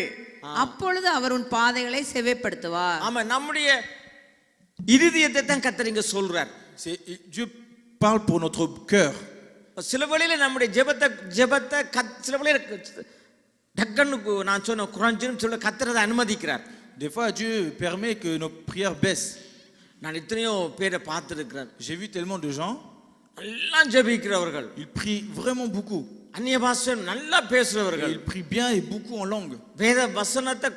அப்பொழுது அவர் உன் பாதைகளை செவ்வைப்படுத்துவார். ஆமா, நம்முடைய இருதயத்தை தான் கர்த்தர் இங்க சொல்றார். Dieu parle pour notre cœur. சில வேளையில நம்முடைய ஜெபத்தை சில வேளையில டக்குன்னு நான் சொன்ன குறைஞ்சுன்னு சொல்ல கர்த்தர் அதை அனுமதிக்கிறார். Des fois, Dieu permet que nos prières baissent. நான் எத்தனையோ பேரை பார்த்துருக்கிறேன். J'ai vu tellement de gens. எல்லாம் ஜெபிக்கிறவர்கள். Ils prient vraiment beaucoup. அந்நிய பாஷை நல்லா பேசுறவர்கள். Ils prient bien et beaucoup en langue. வேத வசனத்தை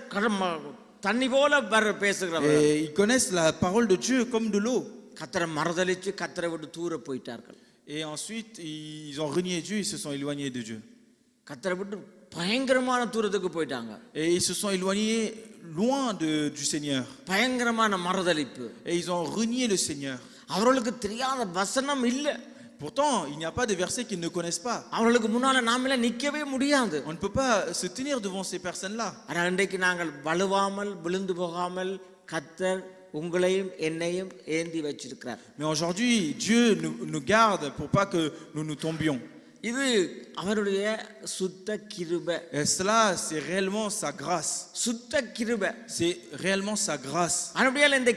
தண்ணி போல பேசுகிறவர்கள். Et ils connaissent la parole de Dieu comme de l'eau. கர்த்தரை மறுதலிச்சு கர்த்தரை விட்டு தூர போயிட்டார்கள். Et ensuite, ils ont renié Dieu, ils se sont éloignés de Dieu. கர்த்தரை விட்டு பயங்கரமான தூரத்துக்கு போயிட்டாங்க. Et ils se sont éloignés loin du Seigneur. பயங்கரமான மறுதலிப்பு. Et ils ont renié le Seigneur. அவர்களுக்கு தெரியாத வசனம் இல்ல. Pourtant, il n'y a pas de versets qu'ils ne connaissent pas. அவர்களுக்கு முன்னால நாம நிக்கவே முடியாது. On ne peut pas se tenir devant ces personnes-là. ஆனா இன்றைக்கு நாங்கள் வலுவாமல் விழுந்து போகாமல் கர்த்தர் உங்களையும் என்னையும் ஏந்தி வச்சிருக்கிறார். Mais aujourd'hui, Dieu nous garde pour pas que nous nous tombions. இது அவருடைய சுத்த கிருபை. Et cela, c'est réellement sa grâce. சுத்த கிருபை. C'est réellement sa grâce. அப்படியே இந்த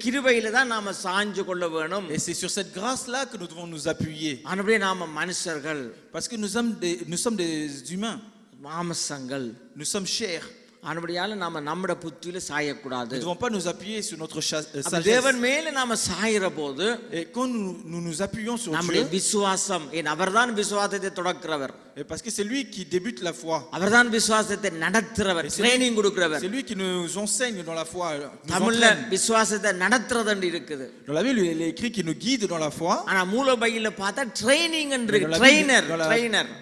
கிருபையில தான் நாம சாஞ்சு கொள்ள வேணும். Et c'est sur cette grâce-là que nous devons nous appuyer. அப்படியே நாம மனுஷர்கள். Parce que nous sommes des humains. மாம்சங்கள். Nous sommes chairs. ஆனபடியால நாம நம்மட புத்தியில சாயக்கூடாது. Nous ne devons pas nous appuyer sur notre sagesse. தேவன் மேல நாம சாயிற போது Et quand nous nous appuyons sur நம்முடைய Dieu, விசுவாசம் அவர்தான் விசுவாசத்தை தொடக்கிறவர். parce que c'est lui qui débute la foi. அவர்தான் விசுவாசத்தை நடத்துறவர், ட்ரெய்னிங் கொடுக்கிறவர். C'est lui qui nous enseigne dans la foi. தமிழ்ல விசுவாசத்தை நடத்துறதுன்னு இருக்குது. Dans la Bible, il est écrit qu'il nous guide dans la foi. ஆனா மூல பைபிள்ல பார்த்தா ட்ரெய்னிங் என்று trainer.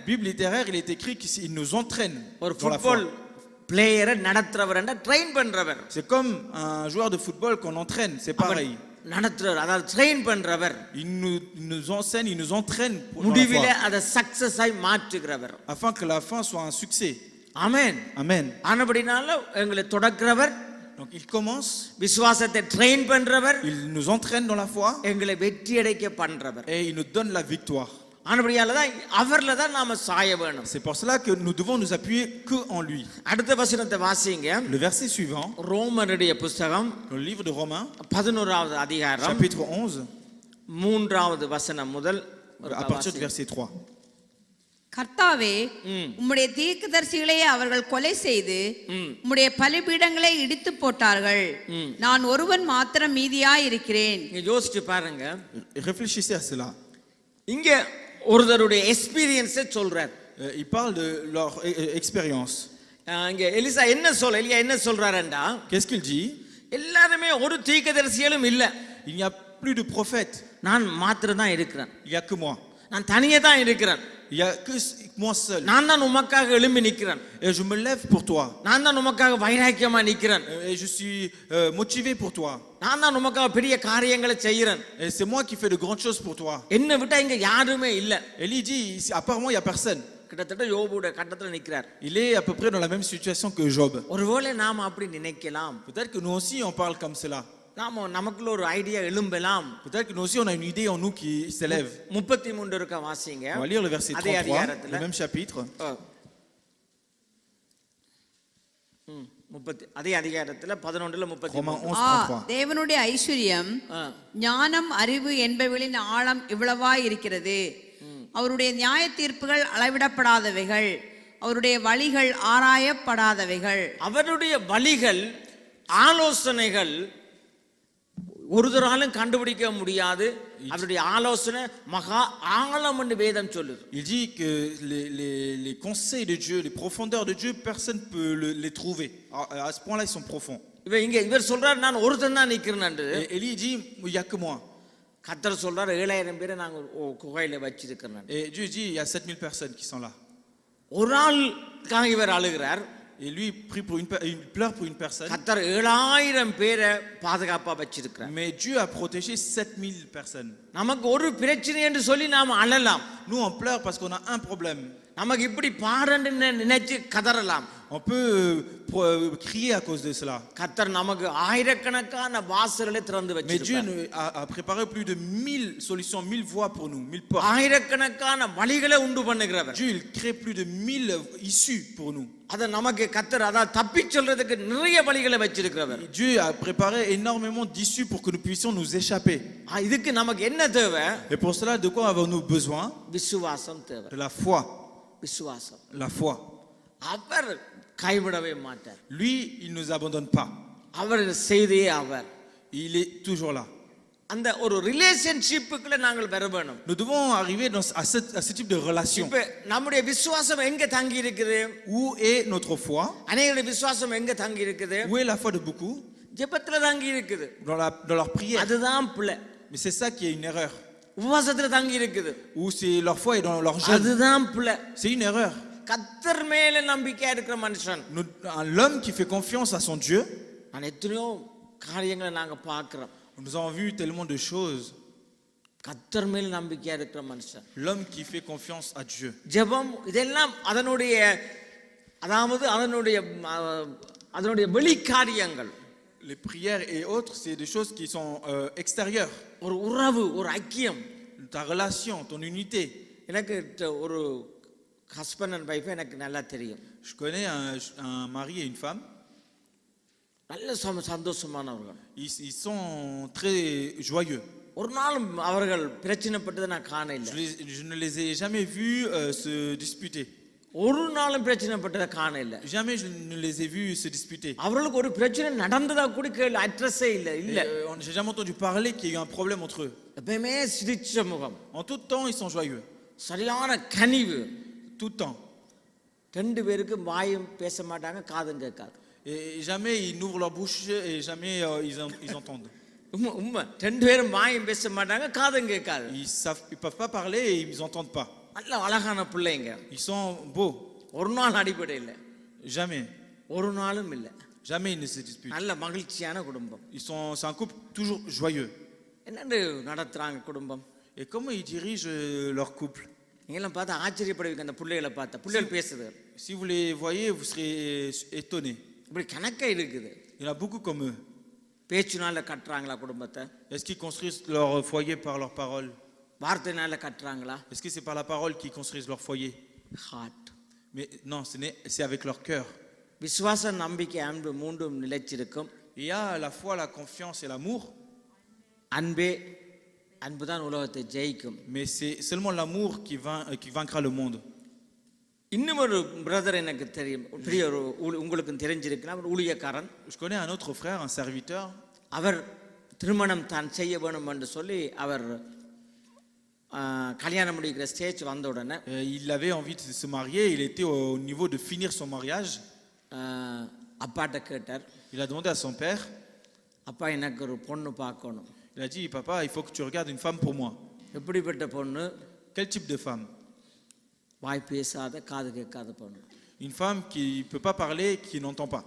Bible littéraire, il est écrit qu'il nous entraîne ஒரு dans la foi. பிளேயரை நடத்துறவர் என்ற ட்ரெயின் பண்றவர். C'est comme un joueur de football qu'on entraîne, c'est pareil. நடத்துறவர், அதாவது ட்ரெயின் பண்றவர். Il nous enseigne, il nous entraîne pour முடிவில அத success ஆய் மாற்றுகிறவர். afin que la fin soit un succès. ஆமென். Amen. ஆனபடினால எங்களை தொடக்கிறவர். Donc il commence, விசுவாசத்தை train பண்றவர். il nous entraîne dans la foi எங்களை வெற்றி அடைக்க பண்றவர். et il nous donne la victoire. ஆனபடியால தான் அவர்ல தான் நாம சாய வேணும். C'est pour cela que nous devons nous appuyer que en lui. அடுத்த வசனத்தை வாசிங்க. Le verset suivant, ரோமருடைய புத்தகம் dans le livre de Romains, 11வது அதிகாரம் chapitre 11, 3வது வசனம் முதல் à partir du verset 3. கர்த்தாவே, உம்முடைய தீர்க்கதரிசிகளை அவர்கள் கொலை செய்து உம்முடைய பலிபீடங்களை இடித்து போட்டார்கள். நான் ஒருவன் மாத்திரம் மீதியாய் இருக்கிறேன். நீங்க யோசிச்சு பாருங்க. Réfléchissez à cela. இங்க ஒருவருடைய எக்ஸ்பீரியன்ஸை சொல்றார். Il parle de leur expérience. இங்க எலியா என்ன சொல்றாருன்னா, Qu'est-ce qu'il dit? எல்லாருமே ஒரு தீர்க்கதரிசிகளும் இல்ல. Il n'y a plus de prophètes. நான் மாத்திரம் தான் இருக்கிறேன். Il y a que moi. நான் தனியே தான் இருக்கிறேன். Il y a que moi seul. நான் தான் உமக்காக எழும்பி நிக்கிறேன். Et je me lève pour toi. நான் தான் உமக்காக வைராக்கியமா நிக்கிறேன். Et je suis motivé pour toi. நான் தான் உமக்காக பெரிய காரியங்களை செய்யறேன். Et c'est moi qui fais de grandes choses pour toi. என்ன விட்டா இங்க யாருமே இல்ல. Élie dit, à part moi, il y a personne. கிட்டத்தட்ட யோபுடைய கட்டத்துல நிக்கிறார். Il est à peu près dans la même situation que Job. ஒருவேளை நாம அப்படி நினைக்கலாம். Peut-être que nous aussi on parle comme cela. நாம நமக்குள்ள ஒரு idea எழும்பலாம். Peut-être que nous aussi on a une idée en nous qui s'élève. 33 இருக்க வாசிங்க. On va lire le verset 33, le même chapitre. அதே அதிகாரத்துல 11:33. Romains 11:33. தேவனுடைய ஐஸ்வர்யம், ஞானம், அறிவு என்பவைகளின் ஆழம் இவ்வளவாய் இருக்கிறது. அவருடைய நியாய தீர்ப்புகள் அளவிடப்படாதவைகள், அவருடைய வழிகள் ஆராயப்படாதவைகள். அவருடைய வழிகள், ஆலோசனைகள் ஒருத்தராலும் கண்டுபிடிக்க முடியாது. அவருடைய ஆலோசனை மகா ஆழம் என்று வேதம் சொல்லுது. Il dit que les conseils de Dieu, les profondeurs de Dieu, personne ne peut les trouver. À ce point-là, ils sont profonds. இவர் சொல்றார், நான் ஒருத்தன் தான் நிக்கிறேன். Et Élie dit, il y a que moi. கர்த்தர் சொல்றார், 7000 பேரை நாங்க குகையில வச்சிருக்கிறோம். Et Dieu dit, il y a 7000 personnes qui sont là. ஒரு ஆளுக்காக இவர் அழுகிறார். Et lui il pleure pour une personne. கர்த்தர் 7000 பேரை பாதுகாப்பா வச்சிருக்கிறார். Mais Dieu a protégé 7000 personnes. நமக்கு ஒரு பிரச்சனை என்று சொல்லி நாம அழலாம். Nous on pleure parce qu'on a un problème. நமக்கு இப்படி பாடன்னு நினைச்சு கதறலாம். On peut crier à cause de cela. கர்த்தர் நமக்கு ஆயிரக்கணக்கான வாசல்களை திறந்து Mais Dieu வச்சிருக்கார். a préparé plus de 1000 solutions, 1000 voies pour nous, 1000 portes. ஆயிரக்கணக்கான வழிகளை உண்டு பண்ணுகிறவர். Dieu, il crée plus de 1000 issues pour nous. அத நமக்கு கர்த்தர் அதான் தப்பி சொல்றதுக்கு நிறைய வழிகளை வச்சிருக்கிறவர். Dieu a préparé énormément d'issues pour que nous puissions nous échapper. இதுக்கு நமக்கு என்ன தேவை? Et pour cela, de quoi avons-nous besoin? விசுவாசம் தேவை. De la foi. விசுவாசம். La foi. அவர் கைவிடவே மாட்டார். Lui, il ne nous abandonne pas. அவர் செய்தே அவர். Il est toujours là. அந்த ஒரு ரிலேஷன்ஷிப்புக்குள்ள நாங்கள் வர வேணும். Nous devons arriver à ce type de relation. இப்ப நம்முடைய விசுவாசம் எங்க தங்கி இருக்குது? Où est notre foi? அநேகருடைய விசுவாசம் எங்க தங்கி இருக்குது? Où est la foi de beaucoup? ஜெபத்துல தங்கி இருக்குது. Dans leur prière. அதுதான் பிள்ளை. Mais c'est ça qui est une erreur. உபவாசத்துல தங்கி இருக்குது. Ou c'est leur foi est dans leur jeûne. அதுதான் பிள்ளை. C'est une erreur. கர்த்தர் மேல நம்பிக்கை இருக்கிற மனுஷன். L'homme qui fait confiance à son Dieu. நான் எத்தனையோ காரியங்களை நாங்க பார்க்கிறோம். Nous avons vu tellement de choses. கர்த்தர் மேல நம்பிக்கையா இருக்கிற மனுஷன். L'homme qui fait confiance à Dieu. ஜெபம் இதெல்லாம் அதனுடைய அதாவது அதனுடைய வெளி காரியங்கள். Les prières et autres, c'est des choses qui sont extérieures. ஒரு உறவு, ஒரு ஐக்கியம். Ta relation, ton unité. எனக்கு ஒரு ஹஸ்பண்ட் அண்ட் வைஃப் எனக்கு நல்லா தெரியும். Je connais un mari et une femme. நல்ல சந்தோஷமானவர்கள். Ils sont très joyeux. ஒரு நாளும் அவர்கள் பிரச்சனைப்பட்டதை நான் காணல. Je ne les ai jamais vus se disputer. ஒரு நாளும் பிரச்சனைப்பட்டதை காணல. Jamais je ne les ai vus se disputer. அவர்களுக்கு ஒரு பிரச்சனை நடந்ததா கூட அட்ரஸே இல்ல. J'ai jamais entendu parler qu'il y a eu un problème entre eux. எப்பவுமே சிரிச்ச முகம். En tout temps, ils sont joyeux. சரியான கனிவு. Tout temps. ரெண்டு பேருக்கு வாயும் பேச மாட்டாங்க, காதும் கேட்காது. Et jamais ils n'ouvrent leur bouche et jamais ils entendent. உம்மா ரெண்டு பேரும் வாயும் பேச மாட்டாங்க, காதும் கேட்காது. Ils peuvent pas parler et ils entendent pas. நல்ல அழகான பிள்ளைங்க. Ils sont beaux. ஒரு நாள் அடிப்படை இல்ல. Jamais. ஒரு நாளும் இல்ல. Jamais ils ne se disputent. நல்ல மகிழ்ச்சியான குடும்பம். C'est un couple toujours joyeux. என்னன்னு நடத்துறாங்க குடும்பம்? Et comment ils dirigent leur couple? நீங்களாம் பார்த்து ஆச்சரியப்படுவீங்க அந்த பிள்ளைகளை பார்த்தா. பிள்ளைகள் பேசுது. Si vous les voyez, vous serez étonnés. இப்படி கணக்கா இருக்குது. Il y en a beaucoup comme eux. பேச்சுனால கட்டுறாங்களா குடும்பத்தை? Est-ce qu'ils construisent leur foyer par leur parole? வார்த்தைனால கட்டுறாங்களா? Est-ce que c'est par la parole qu'ils construisent leur foyer? ஹார்ட். Mais non, c'est avec leur cœur. விசுவாச நம்பிக்கை அன்பு மூன்றும் நிலைச்சிருக்கும். Il y a la foi, la confiance et l'amour. அன்பே அன்புதான் உலகத்தை ஜெயிக்கும். Mais c'est seulement l'amour qui vaincra le monde. இன்னும் ஒரு பிரதர் எனக்கு தெரியும், பெரிய ஒரு உங்களுக்கு தெரிஞ்சிருக்கலாம், ஒரு ஊழியக்காரன். Je connais un autre frère, un serviteur. அவர் திருமணம் தான் செய்ய வேணும் என்று சொல்லி அவர் கல்யாணம் முடிக்கிற ஸ்டேஜ் வந்த உடனே Il avait envie de se marier, il était au niveau de finir son mariage. அப்பாட்ட கேட்டார். Il a demandé à son père. அப்பா எனக்கு ஒரு பொண்ணு பார்க்கணும். Il a dit, papa, il faut que tu regardes une femme pour moi. எப்படிப்பட்ட பொண்ணு? Quel type de femme? வாய் பேசாத, காது கேட்காத பொண்ணு. Une femme qui ne peut pas parler, qui n'entend pas.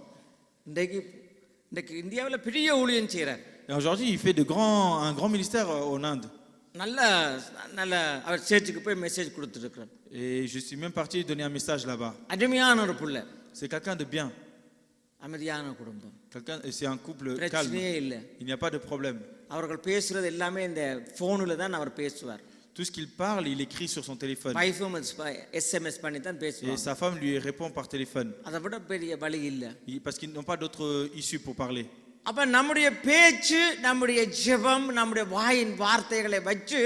இன்றைக்கு இந்தியாவில் பெரிய ஊழியம் செய்கிறார். Et aujourd'hui, il fait un grand ministère en Inde. நல்ல நல்ல அவர் சேர்ச்சுக்கு போய் மெசேஜ் கொடுத்துருக்கிறார். Et je suis même parti donner un message là-bas. அருமையான ஒரு புள்ள. C'est quelqu'un de bien. அமைதியான குடும்பம். C'est un couple calme. பிரச்சனையே இல்லை. Il n'y a pas de problème. அவர்கள் பேசுறது எல்லாமே இந்த போனில் தான் அவர் பேசுவார். Tout ce qu'il parle, il écrit sur son téléphone. வைஃபும் SMS பண்ணி தான் Et பேசுவார். sa femme lui répond par téléphone. அதை விட பெரிய வழி இல்லை. Parce qu'ils n'ont pas d'autre issue pour parler. அப்ப நம்முடைய பேச்சு, நம்முடைய ஜெபம், நம்முடைய வாயின் வார்த்தைகளை வச்சு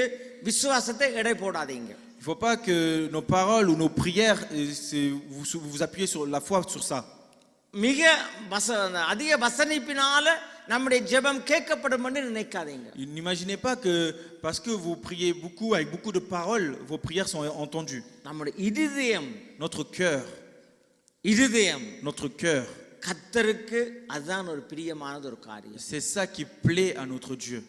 விசுவாசத்தை எடை போடாதீங்க. Il ne faut pas que nos paroles ou nos prières, vous appuyez sur la foi sur ça. மிக அதிக வசனிப்பினால நம்முடைய ஜெபம் கேட்கப்படும் என்று நினைக்காதீங்க. N'imaginez pas que parce que vous priez beaucoup avec beaucoup de paroles, vos prières sont entendues. நம்முடைய இதயம், notre cœur, கர்த்தருக்கு அதுதான் ஒரு பிரியமானது ஒரு காரியம். c'est ça qui plaît à notre Dieu.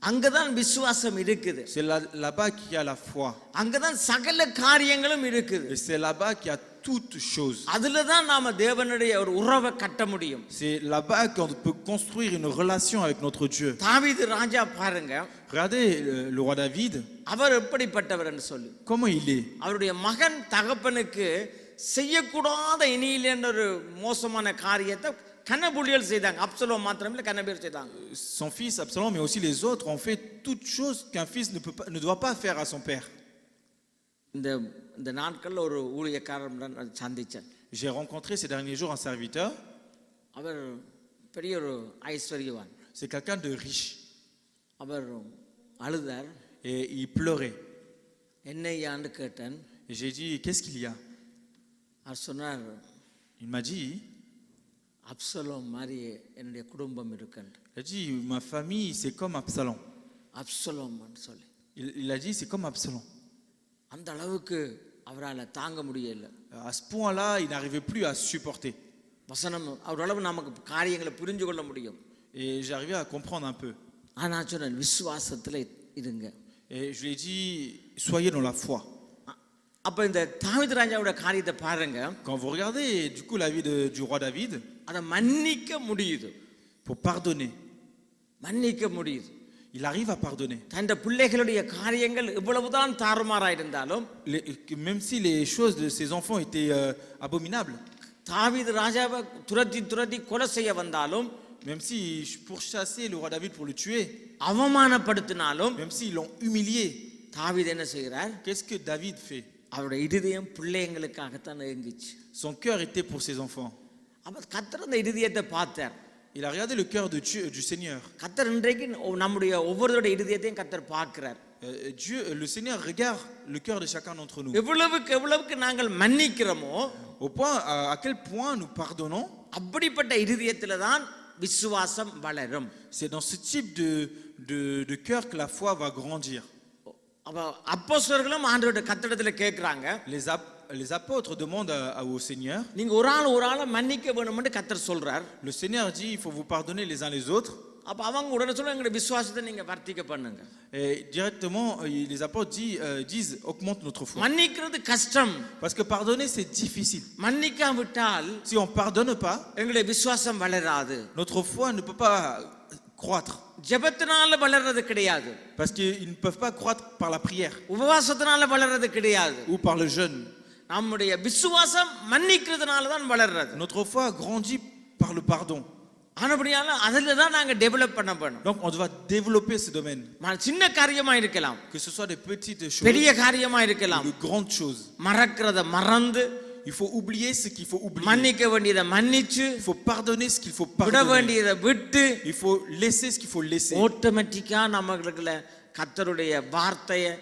அங்கதான் விசுவாசம் இருக்குது. C'est là-bas qu'il y a la foi. அங்கதான் சகல காரியங்களும் இருக்குது. Et c'est là-bas qu'il y a toutes choses. அதுல தான் நாம தேவனுடைய ஒரு உறவை கட்ட முடியும். C'est là-bas qu'on peut construire une relation avec notre Dieu. தாவீது ராஜா பாருங்க, Regardez le roi David, அவர் எப்படிப்பட்டவர்னு சொல்லி. comment il est. அவருடைய மகன் தகப்பனுக்கு செய்யக்கூடாத இனியிலேன்ற ஒரு மோசமான காரியத்தை கனபுலியல் செய்தாங்க. அப்சலோம் மாத்திரமில்லை, கனபேர் செய்தாங்க. Son fils Absalom, mais aussi les autres, ont fait toutes choses qu'un fils ne doit pas faire à son père. இந்த நாட்கள்ல ஒரு ஊழியக்காரன் சந்திச்சேன். J'ai rencontré ces derniers jours un serviteur. அவர் பெரிய ஒரு ஐஸ்வர்யவான். C'est quelqu'un de riche. அவர் அழுதார். Et il pleurait. என்னையான்னு கேட்டேன். Et j'ai dit, qu'est-ce qu'il y a? அவர் சொன்னார், Il m'a dit, அப்சலோம் மாதிரி என்னுடைய குடும்பம் இருக்குன்னு. il a dit, ma famille c'est comme Absalom. அப்சலோம்னு சொல்லி. Il a dit, c'est comme Absalom. அந்த அளவுக்கு அவரால் தாங்க முடியல. À ce point-là, il n'arrivait plus à supporter. வசனம் அவரளவு நமக்கு காரியங்களை புரிஞ்சு கொள்ள முடியும். Et j'arrivais à comprendre un peu. ஆனா சொன்னேன், விசுவாசத்துல இருங்க. Et je lui ai dit, soyez dans la foi. அப்ப இந்த தாவீது ராஜாவோட காரியத்தை பாருங்க. Quand vous regardez du coup la vie du roi David, அதை மன்னிக்க முடியுது. pour pardonner, மன்னிக்க முடியுது. il arrive à pardonner. தன் பிள்ளைகளுடைய காரியங்கள் எவ்வளவுதான் தாறுமாறா இருந்தாலும், Même si les choses de ses enfants étaient abominables, தாவீது ராஜாவை துரத்தி கொலை செய்ய வந்தாலும், même si pourchassaient le roi David pour le tuer, அவமானப்படுத்தினாலும், même s'ils l'ont humilié, தாவீது என்ன செய்கிறார்? qu'est-ce que David fait? அவருடைய இருதயம் பிள்ளைங்களுக்காகத்தான் ஏங்குச்சு. Son cœur était pour ses enfants. அப்ப கர்த்தர் அந்த இருதயத்தை பார்த்தார். Il a regardé le cœur du Seigneur. கர்த்தர் இன்றைக்கு நம்முடைய ஒவ்வொருவருடைய இருதயத்தையும் கர்த்தர் பார்க்கிறார். Dieu, le Seigneur regarde le cœur de chacun d'entre nous. எவ்வளவுக்கு நாங்கள் மன்னிக்கிறோமோ, Au point à quel point nous pardonnons, அப்படிப்பட்ட இருதயத்துல தான் விசுவாசம் வளரும். c'est dans ce type de cœur que la foi va grandir. அப்ப அப்போஸ்தலர்களும் ஆண்டவருடைய கர்த்தரிடத்துல கேக்குறாங்க, Les apôtres demandent au Seigneur. நீங்க ஒரு ஆளை மன்னிக்க வேணும்னு கர்த்தர் சொல்றார். Le Seigneur dit, il faut vous pardonner les uns les autres. அப்ப அவங்க உடனே சொல்ல, எங்களுடைய விசுவாசத்தை நீங்க வர்த்திக்க பண்ணுங்க. Et directement, les apôtres disent, augmente notre foi. மன்னிக்கிறது கஷ்டம். Parce que pardonner, c'est difficile. மன்னிக்காவிட்டால் Si on ne pardonne pas, எங்களுடைய விசுவாசம் வளராது. notre foi ne peut pas croître. ஜெபத்தினால வளர்றது கிடையாது. Parce qu'ils ne peuvent pas croître par la prière உபவாசத்தினால வளர்றது கிடையாது. ou par le jeûne. நம்முடைய விசுவாசம் மன்னிக்கிறதுனால தான் வளர்றது. Notre foi grandit par le pardon. ஆனபடியால அதில தான் நாங்க டெவலப் பண்ண போறோம். Donc on doit développer ce domaine. சின்ன காரியமா இருக்கலாம், Que ce soit des petites choses, பெரிய காரியமா இருக்கலாம். de grandes choses. மறக்கிறத மறந்து, Il faut oublier ce qu'il faut oublier. மன்னிக்க வேண்டியதை மன்னிச்சு, Il faut pardonner ce qu'il faut விட pardonner. வேண்டியதை விட்டு, Il faut laisser ce qu'il faut laisser. ஆட்டோமேட்டிக்கா நமக்குள்ள கர்த்தருடைய வார்த்தையை,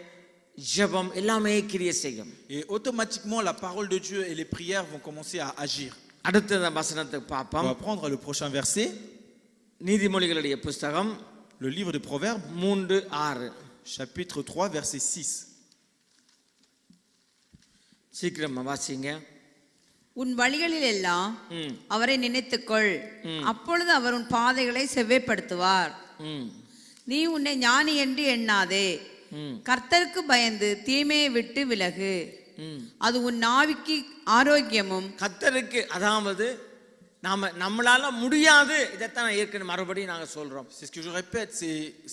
ஜெபம் எல்லாமே கிரியை செய்யும். Et automatiquement la parole de Dieu et les prières vont commencer à agir. அடுத்த வசனத்தை On பார்ப்போம். va prendre le prochain verset, நீதிமொழிகளுடைய புத்தகம் le livre de Proverbes, 3:6. chapitre 3, verset 6. சீக்கிரமா வாசிங்க. உன் வழிகளில் எல்லாம் அவரை நினைத்துக்கொள், அப்பொழுது அவர் உன் பாதைகளை செவ்வைப்படுத்துவார். நீ உன்னை ஞானி என்று எண்ணாதே, கர்த்தருக்கு பயந்து தீமையை விட்டு விலகு, அது உன் நாவிக்கு ஆரோக்கியமும். கர்த்தருக்கு, அதாவது நம்மளால முடியாது, இதைத்தான் ஏற்கனவே மறுபடியும் நாங்க சொல்றோம். C'est ce que je répète,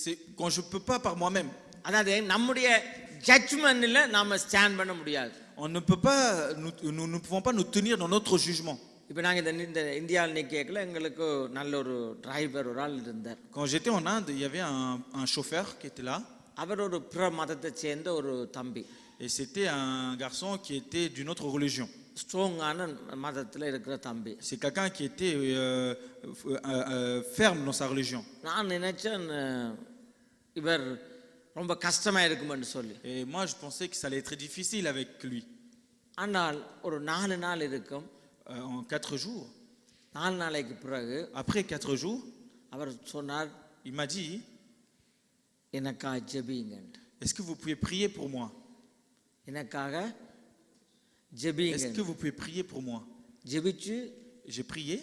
c'est quand je peux pas par moi-même. அதாவது நம்முடைய ஜட்ஜ்மென்ட்ல நாம ஸ்டாண்ட் பண்ண முடியாது. On ne peut pas, nous ne pouvons pas nous tenir dans notre jugement. இப்போ நாங்க இந்த இந்தியாவில் நிற்கல, எங்களுக்கு நல்ல ஒரு டிரைவர் ஒரு ஆள் இருந்தார். Quand j'étais en Inde, il y avait un chauffeur qui était là. அவர் ஒரு பிற மதத்தை சேர்ந்த ஒரு தம்பி. Et c'était un garçon qui était d'une autre religion. ஸ்ட்ராங்கான மதத்தில் இருக்கிற தம்பி. C'est quelqu'un qui était ferme dans sa religion. நான் நினைச்சேன் இவர் ரொம்ப கஷ்டமா இருக்கும்னு சொல்லி. Et moi je pensais que ça allait être très difficile avec lui. ஆனால் ஒரு 4 நாள் இருக்கும். En 4 jours. 4 நாளைக்கு பிறகு, Après 4 jours, அவர் சொன்னார், il m'a dit, எனக்காக ஜெபிங்க. est-ce que vous pouvez prier pour moi? எனக்காக ஜெபிங்க. Est-ce que vous pouvez prier pour moi? ஜெபிச்சு J'ai prié.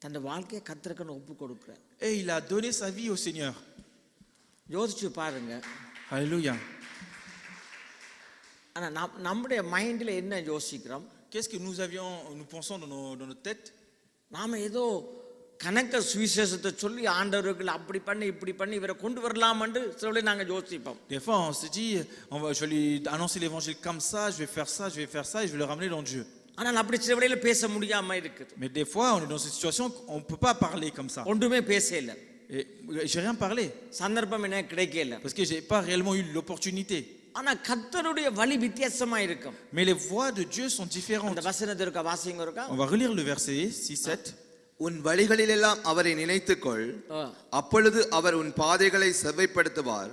தன் வாழ்க்கையை கர்த்தருக்கு ஒப்பு கொடுக்கிறார். Et il a donné sa vie au Seigneur. யோசிச்சு பாருங்க. Alléluia. ஆனா நம்முடைய மைண்ட்ல என்ன யோசிக்கிறோம்? qu'est-ce que nous pensons dans notre tête? நாம ஏதோ கணக்க சுவிசேஷத்தை சொல்லி ஆண்டவர்கள் அப்படி பண்ணி இப்படி பண்ணி இவரை கொண்டு வரலாம்னு சொல்லி நாங்க யோசிப்போம். Des fois, on se dit, je vais lui annoncer l'évangile comme ça, je vais faire ça, je vais faire ça, et je vais le ramener dans Dieu. ஆனால் அப்படி சில வேளையில பேச முடியாம இருக்குது. Mais des fois, on est dans cette situation, on ne peut pas parler comme ça. ஒன்றுமே பேசல. Et j'ai rien parlé. சந்தர்ப்பம் எனக்கு கிடைக்கல. Parce que j'ai pas réellement eu l'opportunité. ஆனா கர்த்தருடைய வழி வித்தியாசமா இருக்கும். Mais les voies de Dieu sont différentes. அந்த வசனத்திற்கு வாசிங்க இருக்கா? On va relire le verset 6-7. உன் வழிகளிலெல்லாம் அவரை நினைத்துக்கொள், அப்பொழுது அவர் உன் பாதைகளை செவ்வைப்படுத்துவார்.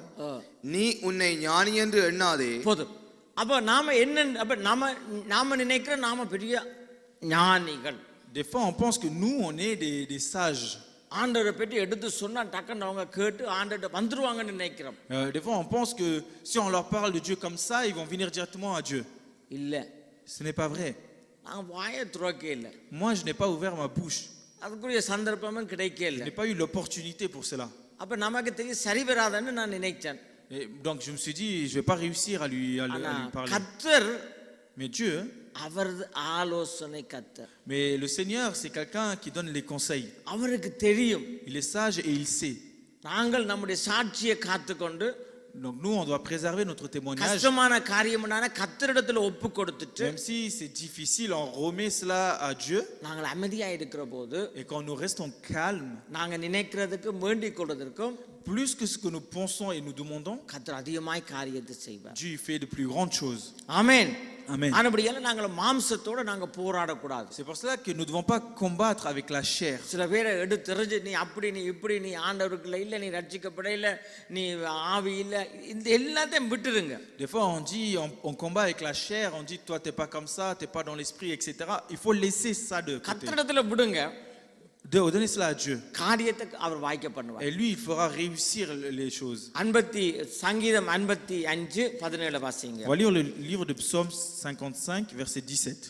நீ உன்னை ஞானி என்று எண்ணாதே. போதும். அப்ப நாம நினைக்கிற நாம பெரிய ஞானிகள். Des fois, on pense que nous, on est des sages. ஆண்டவரை பற்றி எடுத்து சொன்னா டக்குன்னு அவங்க கேட்டு ஆண்டவர்ட்ட வந்துருவாங்கன்னு நினைக்கிறோம். Des fois, on pense que si on leur parle de Dieu comme ça, ils vont venir directement à Dieu. இல்ல. Ce n'est pas vrai. நான் வாயை திறக்கவே இல்லை. Moi, je n'ai pas ouvert ma bouche. அதுக்குரிய சந்தர்ப்பமும் கிடைக்கல. Je n'ai pas eu l'opportunité pour cela. அப்ப நமக்கு தெரியும் சரி வராதுன்னு நான் நினைச்சேன். Et donc je me suis dit, je vais pas réussir à lui parler. கர்த்தர், Mais Dieu, அவரது ஆலோசனை கர்த்தர். mais le Seigneur, c'est quelqu'un qui donne les conseils. அவருக்கு தெரியும். Il est sage et il sait. நாங்கள் நம்முடைய சாட்சியை காத்துக்கொண்டு, Donc nous, on doit préserver notre témoignage. கஷ்டமான காரியம்னால கர்த்தரிடத்துல ஒப்பு கொடுத்துட்டு, Même si c'est difficile, on remet cela à Dieu. நாங்கள் அமைதியா இருக்கிற போது, Et quand nous restons calmes, நாங்க நினைக்கிறதுக்கு வேண்டிக் கொள்வதற்கும் plus que ce que nous pensons et nous demandons, கர்த்தர் அதிகமாய் காரியத்தை செய்வார். Dieu fait de plus grandes choses. ஆமென். Amen. ஆனபடியால நாங்கள் மாம்சத்தோட நாங்க போராடக்கூடாது. C'est pour cela que nous ne devons pas combattre avec la chair. சில பேரை எடுத்து நீ அப்படி நீ இப்படி நீ ஆண்டவருக்குள்ள இல்ல, நீ ரட்சிக்கப்படையில, நீ ஆவி இல்ல, இந்த எல்லாத்தையும் விட்டுருங்க. Des fois on dit, on combat avec la chair, on dit toi t'es pas comme ça, t'es pas dans l'esprit, etc. Il faut laisser ça de côté. கர்த்தரிடத்துல விடுங்க. Donner cela à Dieu. காரியத்தை அவர் வாய்க்க பண்ணுவார். Et lui il fera réussir les choses. சங்கீதம் 55:17 வாசிங்க. On va lire le livre de Psaume 55 verset 17.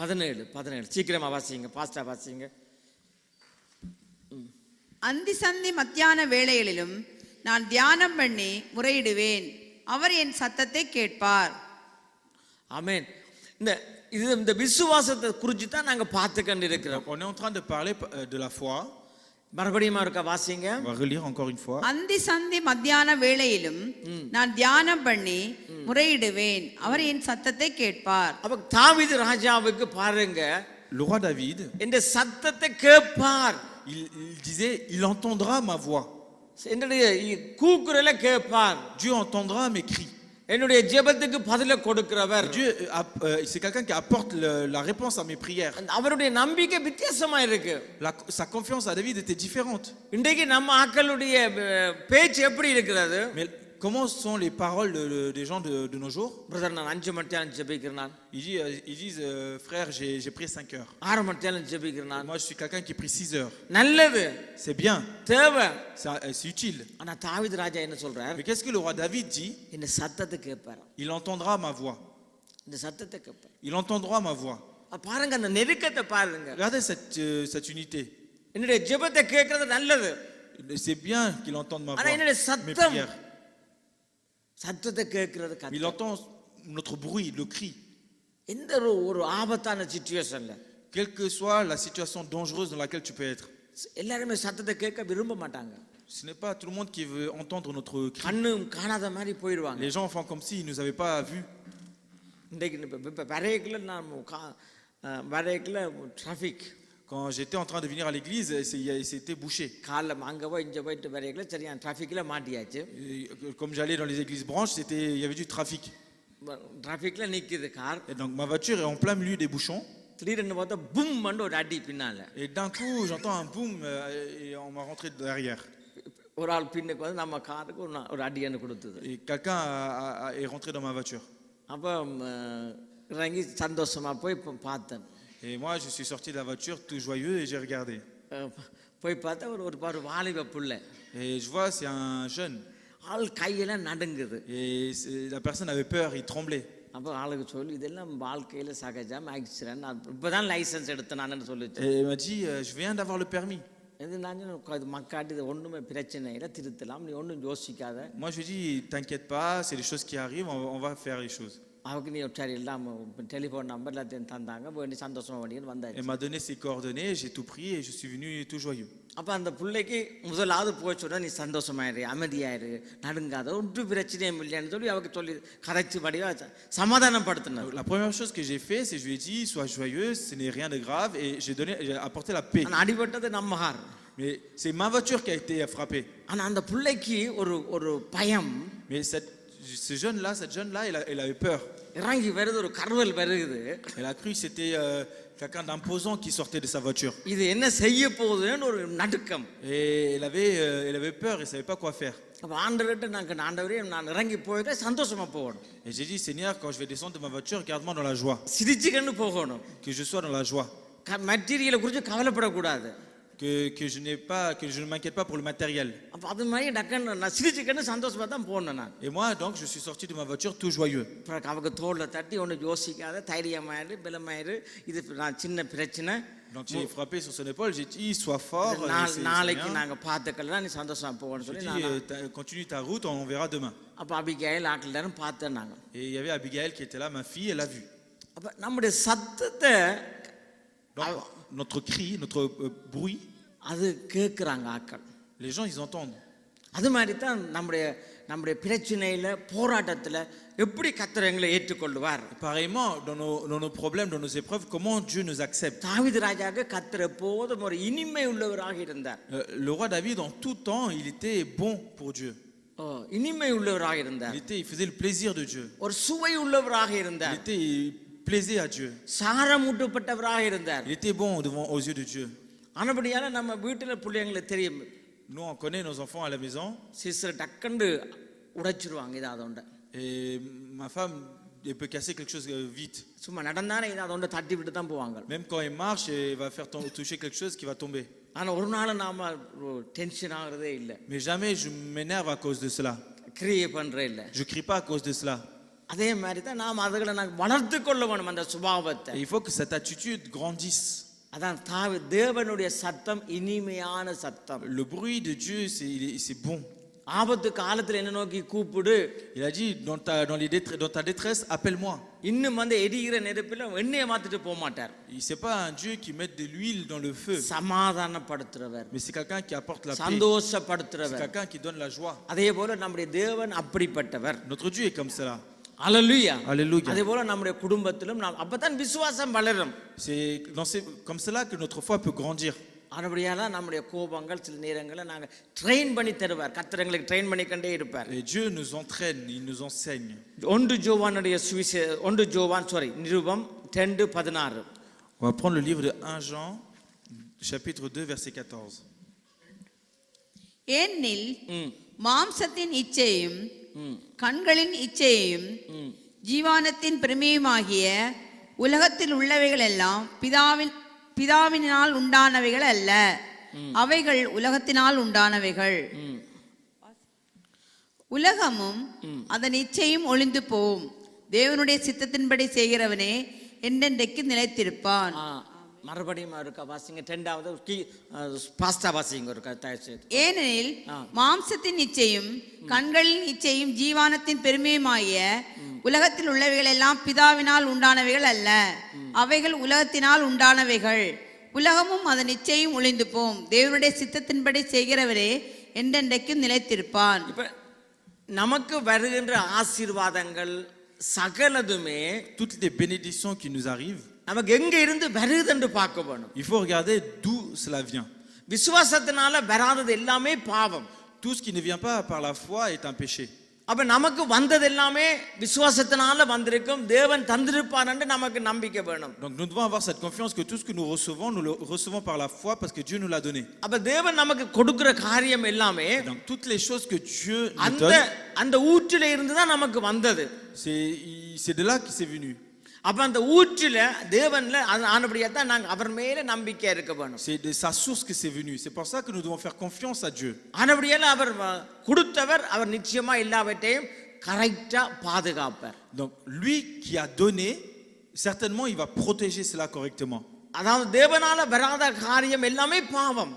17 சீக்கிரமா வாசிங்க, பாஸ்டா வாசிங்க. அந்தி சந்தி மத்தியான வேளைகளிலும் நான் தியானம் பண்ணி முறையிடுவேன், அவர் என் சத்தத்தை கேட்பார். ஆமென். இந்த விசுவாசத்தை குறித்து தான் நாங்க பார்த்து கொண்டிருக்கிறோம். On est en train de parler de la foi. மறுபடியும் இருக்க வாசிங்க. On va relire encore une fois. அந்தி சந்தி மத்தியான வேளையிலும் நான் தியானம் பண்ணி முறையிடுவேன், அவர் என் சத்தத்தை கேட்பார். அப்ப தாவீது ராஜாவுக்கு பாருங்க, Le roi David, இந்த சத்தத்தை கேட்பார். il disait, il entendra ma voix. என்னுடைய கூக்குரலை கேட்பார். Dieu entendra mes cris. என்னுடைய ஜெபத்துக்கு பதில கொடுக்கிறவர். Dieu, c'est quelqu'un qui apporte la réponse à mes prières. அவருடைய நம்பிக்கை வித்தியாசமா இருக்கு. Sa confiance à David était différente. இன்றைக்கு நம்ம ஆட்களுடைய பேச்சு எப்படி இருக்கிறது? Mais comment sont les paroles des gens de nos jours? Brother, நான் 5 மணி நேரம் ஜெபிக்கிறேன். Ils disent, frère, j'ai pris 5 heures. 6 மணி நேரம் ஜெபிக்கிறேன். Moi, je suis quelqu'un qui prie 6 heures. நல்லது, C'est bien, தேவை. c'est utile. ஆனா தாவீது ராஜா என்ன சொல்றார்? Mais qu'est-ce que le roi David dit? இந்த சத்தத்தை கேட்பார். Il entendra ma voix. இந்த சத்தத்தை கேட்பார். Il entendra ma voix. பாருங்க, அந்த நெருக்கத்தை பாருங்க. Regardez cette unité. என்னுடைய ஜெபத்தை கேட்கிறது நல்லது. C'est bien qu'il entende ma ஆனா என்னுடைய voix, mes சத்தம், prières. சத்தத்தை கேட்கிறது Il கர்த்தர். entend notre bruit, le cri. எந்த ஒரு ஆபத்தான சிச்சுவேஷன்ல, Quelle que soit la situation dangereuse dans laquelle tu peux être. எல்லாருமே சத்தத்தை கேட்க விரும்ப மாட்டாங்க. Ce n'est pas tout le monde qui veut entendre notre cri. கண்ணு காணாத மாதிரி போயிடுவாங்க. Les gens font comme s'ils ne nous avaient pas vus. இன்றைக்கு இப்போ வரையக்குள்ள நான் வரையக்குள்ள traffic. Quand j'étais en train de venir à l'église, c'était bouché. காலைல அங்கே போய் இங்கே போயிட்டு வரையக்குள்ள சரியான டிராஃபிக்கில் மாட்டியாச்சு. Comme j'allais dans les églises branches, il y avait du trafic. டிராஃபிக்கில் நிற்கிது car. Et donc ma voiture est en plein milieu des bouchons. திடீர்னு பார்த்தா பூம் பண்ணி ஒரு அடி பின்னால. Et d'un coup, j'entends un boum et on m'a rentré derrière. ஒரு ஆள் பின்னுக்கு வந்து நம்ம காருக்கு ஒரு அடியான்னு கொடுத்தது. Et quelqu'un est rentré dans ma voiture. அப்போ இறங்கி சந்தோஷமா போய் பார்த்தேன். Et moi, je suis sorti de la voiture tout joyeux et j'ai regardé. போய் பார்த்தா ஒரு வாலிப புள்ள. Et je vois, c'est un jeune. ஆள் கையெல்லாம் நடுங்குது. Et la personne avait peur, il tremblait. அப்போ ஆளுக்கு சொல்லி இதெல்லாம் வாழ்க்கையில் சகஜம், ஆக்சிடென்ட், இப்போதான் லைசன்ஸ் எடுத்தேன் நான் சொல்லிச்சு. Et il m'a dit, je viens d'avoir le permis. இது நான் சொன்னேன், மக்காட்டி இது ஒன்றுமே பிரச்சனை இல்லை, திருத்தலாம், நீ ஒன்றும் யோசிக்காத. Moi, je dis, t'inquiète pas, c'est des choses qui arrivent, on va faire les choses. அவருக்கு நீ சரி இல்லாமல் டெலிஃபோன் நம்பர் எல்லாத்தையும் தந்தாங்க, வேண்டி சந்தோஷமா வேண்டியன்னு வந்தாச்சு. Elle m'a donné ses coordonnées, j'ai tout pris et je suis venu tout joyeux. அப்போ அந்த பிள்ளைக்கு முதலாவது போச்சுன்னா நீ சந்தோஷமாயிரு, அமைதியாயிரு, நடுங்காத, ஒன்று பிரச்சனையும் இல்லைன்னு சொல்லி அவருக்கு சொல்லி கரைச்சி படியாக சமாதானப்படுத்தினார். La première chose que j'ai fait, c'est je lui ai dit, sois joyeux, ce n'est rien de grave, et j'ai apporté la paix. ஆனால் அடிபட்டது நம்ம car. Mais c'est ma voiture qui a été frappée. ஆனால் அந்த பிள்ளைக்கு ஒரு பயம். Mais cette jeune-là, elle avait peur. இறங்கி வருது, ஒரு கருவல் வருகுது. Elle a cru que c'était quelqu'un d'imposant qui sortait de sa voiture. இது என்ன செய்ய போகுதுன்னு ஒரு நடுக்கம். Et elle avait peur, elle savait pas quoi faire. அப்போ ஆண்டவர்கிட்ட ஆண்டவரே நான் இறங்கி போயிட்டு சந்தோஷமா போகணும். Et j'ai dit, Seigneur, quand je vais descendre de ma voiture, garde-moi dans la joie. சிரிச்சுக்கன்னு போகணும். Que je sois dans la joie. மெட்டீரியலை குறித்து கவலைப்படக்கூடாது. Que je ne m'inquiète pas pour le matériel. அப்போ அது மாதிரி டக்குன்னு நான் சிரிச்சுக்கன்னு சந்தோஷமா தான் போனேன் நான். Et moi, donc, je suis sorti de ma voiture tout joyeux. அவங்க தோளில் தட்டி ஒன்று யோசிக்காத, தைரியமாயிரு, பலமாயிரு, இது நான் சின்ன பிரச்சனை. Donc j'ai frappé sur son épaule, j'ai dit, sois fort. நாளைக்கு நாங்கள் பார்த்துக்கலாம், நீ சந்தோஷமா போகணும்னு சொல்லி dit, continue ta route, on verra demain. அப்போ அபிகாயில் ஆட்கள் பார்த்தேன் நாங்கள். Et il y avait Abigail qui était là, ma fille, elle l'a vu. அப்போ நம்முடைய சத்தத்தை, Donc, notre cri, notre bruit, அது கேட்குறாங்க ஆட்கள். les gens, ils entendent. அது மாதிரி தான் நம்முடைய பிரச்சனையில், போராட்டத்தில் எப்படி கர்த்தர் எங்களை ஏற்றுக்கொள்வார். Pareillement, dans nos problèmes, dans nos épreuves, comment Dieu nous accepte. தாவீது ராஜாவுக்கு கர்த்தர் எப்போதும் ஒரு இனிமை உள்ளவராக இருந்தார். Le roi David, en tout temps, il était bon pour Dieu. இனிமை உள்ளவராக இருந்தார். Il faisait le plaisir de Dieu. ஒரு சுவை உள்ளவராக இருந்தார். Il plaisait à Dieu. சாரமூட்டப்பட்டவராக இருந்தார். Il était bon aux yeux de Dieu. ஆனபடியால நம்ம வீட்டில் பிள்ளைங்களுக்கு தெரியும். Nous, on connaît nos enfants à la maison. Sister டக்குண்டு உடைச்சிருவாங்க இதாதோண்ட. Et ma femme, elle peut casser quelque chose vite. சும்மா நடந்தானே இதாதோண்ட தட்டி விட்டு தான் போவாங்க. Même quand elle marche, elle va faire toucher quelque chose qui va tomber. ஆனா ஒரு நாள் நாம டென்ஷன் ஆகுறதே இல்லை. Mais jamais je m'énerve à cause de cela. கிரியே பண்றே இல்லை. Je crie pas à cause de cela. அதே மாதிரி தான் நாம் அதுகளை வளர்த்து கொள்ள வேணும், அந்த சுபாவத்தை. Il faut que cette attitude grandisse. அதான் தேவனுடைய சத்தம் இனிமையான சத்தம். Le bruit de Dieu, c'est bon. ஆபத்து காலத்துல என்ன நோக்கி கூப்பிடு. Il a dit, dans ta détresse, appelle-moi. இன்னும் எரிகிற நெருப்பில் எண்ணெயை மாத்திட்டு போக மாட்டார். C'est pas un Dieu qui met de l'huile dans le feu. சமாதானப்படுத்துறவர். Mais c'est quelqu'un qui apporte la paix. சந்தோஷப்படுத்துறவர். C'est quelqu'un qui donne la joie. அதே போல நம்முடைய தேவன் அப்படிப்பட்டவர். Notre Dieu est comme cela. அல்லேலூயா. Alléluia. அதே போல நம்முடைய குடும்பத்திலும் அப்பதான் விசுவாசம் வளரும். C'est comme cela que notre foi peut grandir. அதுபடியால நம்முடைய கோபங்கள் சில நேரங்களில் நாங்கள் ட்ரெயின் பண்ணி தருவார். கர்த்தர் எங்களுக்கு ட்ரெயின் பண்ணிக்கொண்டே இருப்பார். Et Dieu nous entraîne, il nous enseigne. 1 ஜோவான் Nirupam 2:16. On va prendre le livre de 1 Jean, chapitre 2, verset 14. ஏனெனில் மாம்சத்தின் இச்சையும் கண்களின் இச்சையும் ஜீவானத்தின் பெருமையுமாகிய உலகத்தில் உள்ளவைகள் எல்லாம் பிதாவினால் உண்டானவைகள் அல்ல, அவைகள் உலகத்தினால் உண்டானவைகள். உலகமும் அதன் இச்சையும் ஒளிந்து போகும், தேவனுடைய சித்தத்தின்படி செய்கிறவனே என்றென்றைக்கு நிலைத்திருப்பான். மறுபடியும் இருக்கா வாசிங்க, 2வது பாஸ்டா வாசிங்க ஒரு கத்தாய். ஏனெனில் மாம்சத்தின் இச்சையும் கண்களின் இச்சையும் ஜீவானத்தின் பெருமையுமாகிய உலகத்தில் உள்ளவைகள் எல்லாம் பிதாவினால் உண்டானவைகள் அல்ல, அவைகள் உலகத்தினால் உண்டானவைகள். உலகமும் அதன் நிச்சயம் ஒளிந்து போம், தேவனுடைய சித்தத்தின்படி செய்கிறவரே என்றென்றைக்கும் நிலைத்திருப்பான். இப்ப நமக்கு வருகின்ற ஆசீர்வாதங்கள் சகலதுமே, toutes les bénédictions qui nous arrivent, நமக்கு எங்க இருந்து வருது என்று பார்க்க வேணும். il faut regarder d'où cela vient. விசுவாசத்தினால வராதது எல்லாமே பாவம். Tout ce qui ne vient pas par la foi est un péché. அப்ப நமக்கு வந்தது எல்லாமே விசுவாசத்தினால வந்திருக்கும், தேவன் தந்திருப்பார் என்று நமக்கு நம்பிக்கை வேணும். Donc nous devons avoir cette confiance que tout ce que nous le recevons par la foi parce que Dieu nous l'a donné. அப்ப தேவன் நமக்கு கொடுக்கிற காரியம் எல்லாமே, donc toutes les choses que Dieu nous donne, அந்த ஊற்றில இருந்து தான் நமக்கு வந்தது. c'est de là que c'est venu. அப்ப அந்த ஊற்றில தேவன்ல ஆனபடியா தான் நாங்க அவர் மேல நம்பிக்கை இருக்க வேணும். C'est de sa source que c'est venu. C'est pour ça que nous devons faire confiance à Dieu. ஆனபடியால அவர் கொடுத்தவர், அவர் நிச்சயமா எல்லாவற்றையும் கரெக்ட்டா பாதுகாப்பார். Donc lui qui a donné, certainement il va protéger cela correctement. அதாவது தேவனால வராத காரியம் எல்லாமே பாவம்.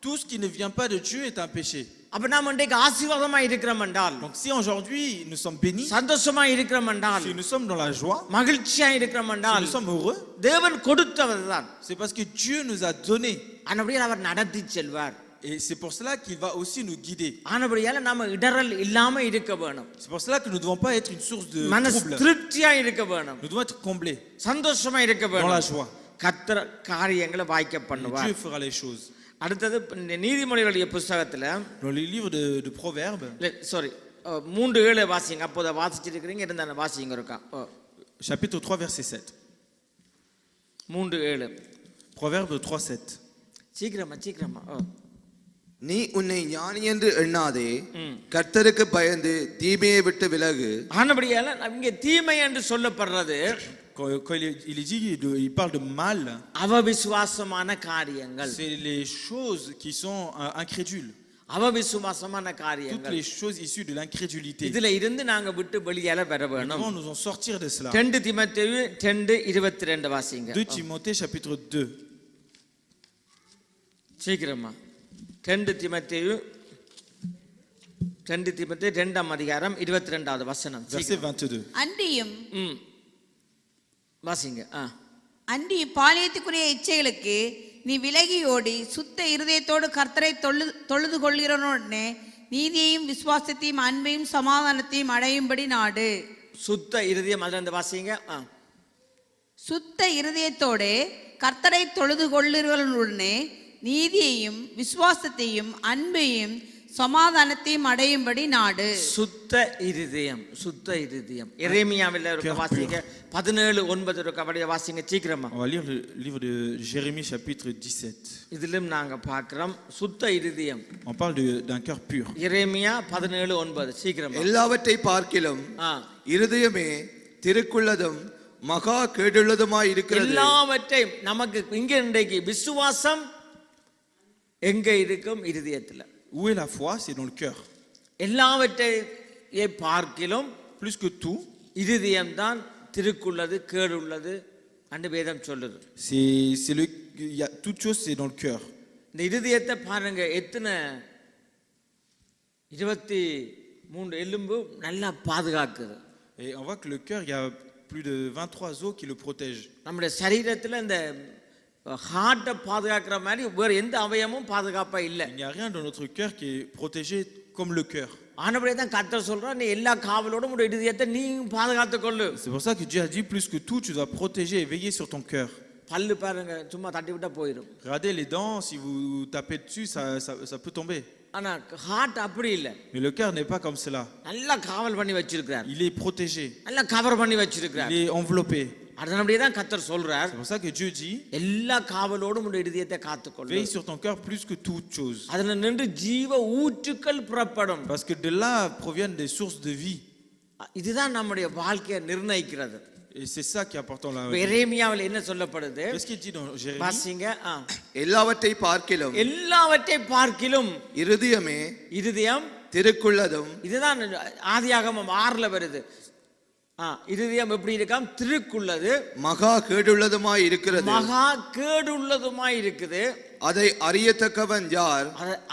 Tout ce qui ne vient pas de Dieu est un péché. அப்ப நாம இன்றைக்கு ஆசீர்வாதமா இருக்கிறோம் என்றால், Donc si aujourd'hui nous sommes bénis, சந்தோஷமா இருக்கிறோம் என்றால், si nous sommes dans la joie, மகிழ்ச்சியா இருக்கிறோம் si என்றால், nous sommes heureux, தேவன் கொடுத்தவர் தான். c'est parce que Dieu nous a donné. ஆனபடியால் அவர் நடத்தி செல்வார். Et c'est pour cela qu'il va aussi nous guider. ஆனபடியால் நாம இடறல் இல்லாம இருக்க வேணும். C'est pour cela que nous ne devons pas être une source de மனசு trouble. திருப்தியா இருக்க வேணும். Nous devons être comblés சந்தோஷமா இருக்க dans la வேணும். joie. கர்த்தர் காரியங்களை வாய்க்க Et பண்ணுவார். Dieu fera les choses. அடுத்தது இந்த நீதிமொழிகளுடைய புஸ்தகத்துல Dans les livres de Proverbes, sorry 3:7 வாசிங்க. அப்போத வாசிச்சிருக்கிறீங்க, இருந்தா வாசிங்க இருக்கா. chapitre 3, verset 7. 3:7 Proverbes 3:7. சீக்கிரமா. நீ உன்னை ஞானி என்று எண்ணாதே, கர்த்தருக்கு பயந்து தீமையை விட்டு விலகு. ஆனபடியால இங்க தீமை என்று சொல்லப்படுறது, Quand il est dit, il parle de mal, அவவிசுவாசமான காரியங்கள். c'est les choses qui sont incrédules. அவவிசுவாசமான Toutes காரியங்கள். les choses issues de l'incrédulité. இதுல இருந்து நாங்க விட்டு வெளியால வர Nous வேணும். devons nous en sortir de cela. 2 தீமோத்தேயு 2:22 வாசிங்க. 2 Timothée chapitre 2. சீக்கிரமா 2 தீமோத்தேயு 2ஆம் அதிகாரம் 22வது வசனம். Verset 22. அன்றியும் வாசிங்க. அன்றியும் பாலியத்துக்குரிய இச்சைகளுக்கு நீ விலகி ஓடி சுத்த இருதயத்தோடு கர்த்தரை தொழுது கொள்கிறவனுடனே நீதியையும் விசுவாசத்தையும் அன்பையும் சமாதானத்தையும் அடையும்படி நாடு. சுத்த இருதயம், அதுல இருந்து வாசிங்க. சுத்த இருதயத்தோடு கர்த்தரை தொழுது கொள்கிறவனுடனே நீதியையும் விசுவாசத்தையும் அன்பையும் சமாதானத்தையும் அடையும்படி நாடு. சுத்த இருதயம். எரேமியாவில் வாசிங்க 17:9 வாசிங்க சீக்கிரமா. On va lire le livre de Jérémie chapitre 17. இதிலும் நாங்க பார்க்கிறோம் சுத்த இருதயம். On parle d'un cœur pur. எரேமியா 17:9 சீக்கிரமா. எல்லாவற்றை பார்க்கிலும் இருதயமே திருக்குள்ளதும் மகா கேடுள்ளதுமாய் இருக்கிறது. எல்லாவற்றையும் நமக்கு இங்க இன்றைக்கு விசுவாசம் எங்க இருக்கும்? இருதயத்துல. Où est la foi? C'est dans le cœur. எல்லாவற்றை பார்க்கிலும் Plus que tout, இருதயம் தான் திருக்குள்ளது கேடுள்ளது என்று வேதம் சொல்லுது. c'est le, il y a toute chose, c'est dans le cœur. இந்த இருதயத்தை பாருங்க, எத்தனை 23 எலும்பு நல்லா பாதுகாக்குது. Et on voit que le cœur, il y a plus de 23 os qui le protègent. நம்முடைய சரீரத்தில் இந்த ஹார்ட்டை பாதுகாக்கிற மாதிரி வேற எந்த அவயமும் பாதுகாப்பா இல்லை. Il n'y a rien dans notre cœur qui est protégé comme le cœur. ஆனபடியே தான் கர்த்தர் சொல்றார், நீ எல்லா காவலோடும் உடைய இதயத்தை நீ பாதுகாத்துக் கொள்ளு. C'est pour ça que Dieu a dit plus que tout, tu dois protéger et veiller sur ton cœur. பல்லு பாருங்க, சும்மா தட்டி விட்டா போயிடும். Regardez les dents, si vous tapez dessus, ça peut tomber. ஆனா ஹார்ட் அப்படி இல்லை. Mais le cœur n'est pas comme cela. நல்லா காவல் பண்ணி வச்சிருக்கிறார். Il est protégé. நல்லா கவர் பண்ணி வச்சிருக்கிறார். Il est enveloppé. அதனாலயே தான் கர்த்தர் சொல்றார், C'est pour ça que Dieu dit, எல்லா காவலோடும் உடைய இதயத்தை காத்துக்கொள்ளு. veille sur ton cœur plus que toute chose. அதுல நின்று ஜீவ ஊற்றுக்கள் புறப்படும். Parce que de là proviennent des sources de vie. இதுதான் நம்முடைய வாழ்க்கையை நிர்ணயிக்கிறது. Et c'est ça qui est important là. எரேமியாவில் என்ன சொல்லப்படுது? Qu'est-ce qu'il dit dans Jérémie? வாசிங்க. எல்லாவற்றை பார்க்கிலும் எல்லாவற்றை பார்க்கிலும் இருதயமே இருதயம் திருக்குள்ளதும். இதுதான் ஆதியாகமம் 6ல் வருது. இருதயம் எப்படி இருக்காம்? திருக்குள்ளது, மகா கேடுள்ளதுமாய் இருக்கிறது. மகா கேடுள்ளதுமாய் இருக்குது. அதை அறியத்தக்கவன் யார்?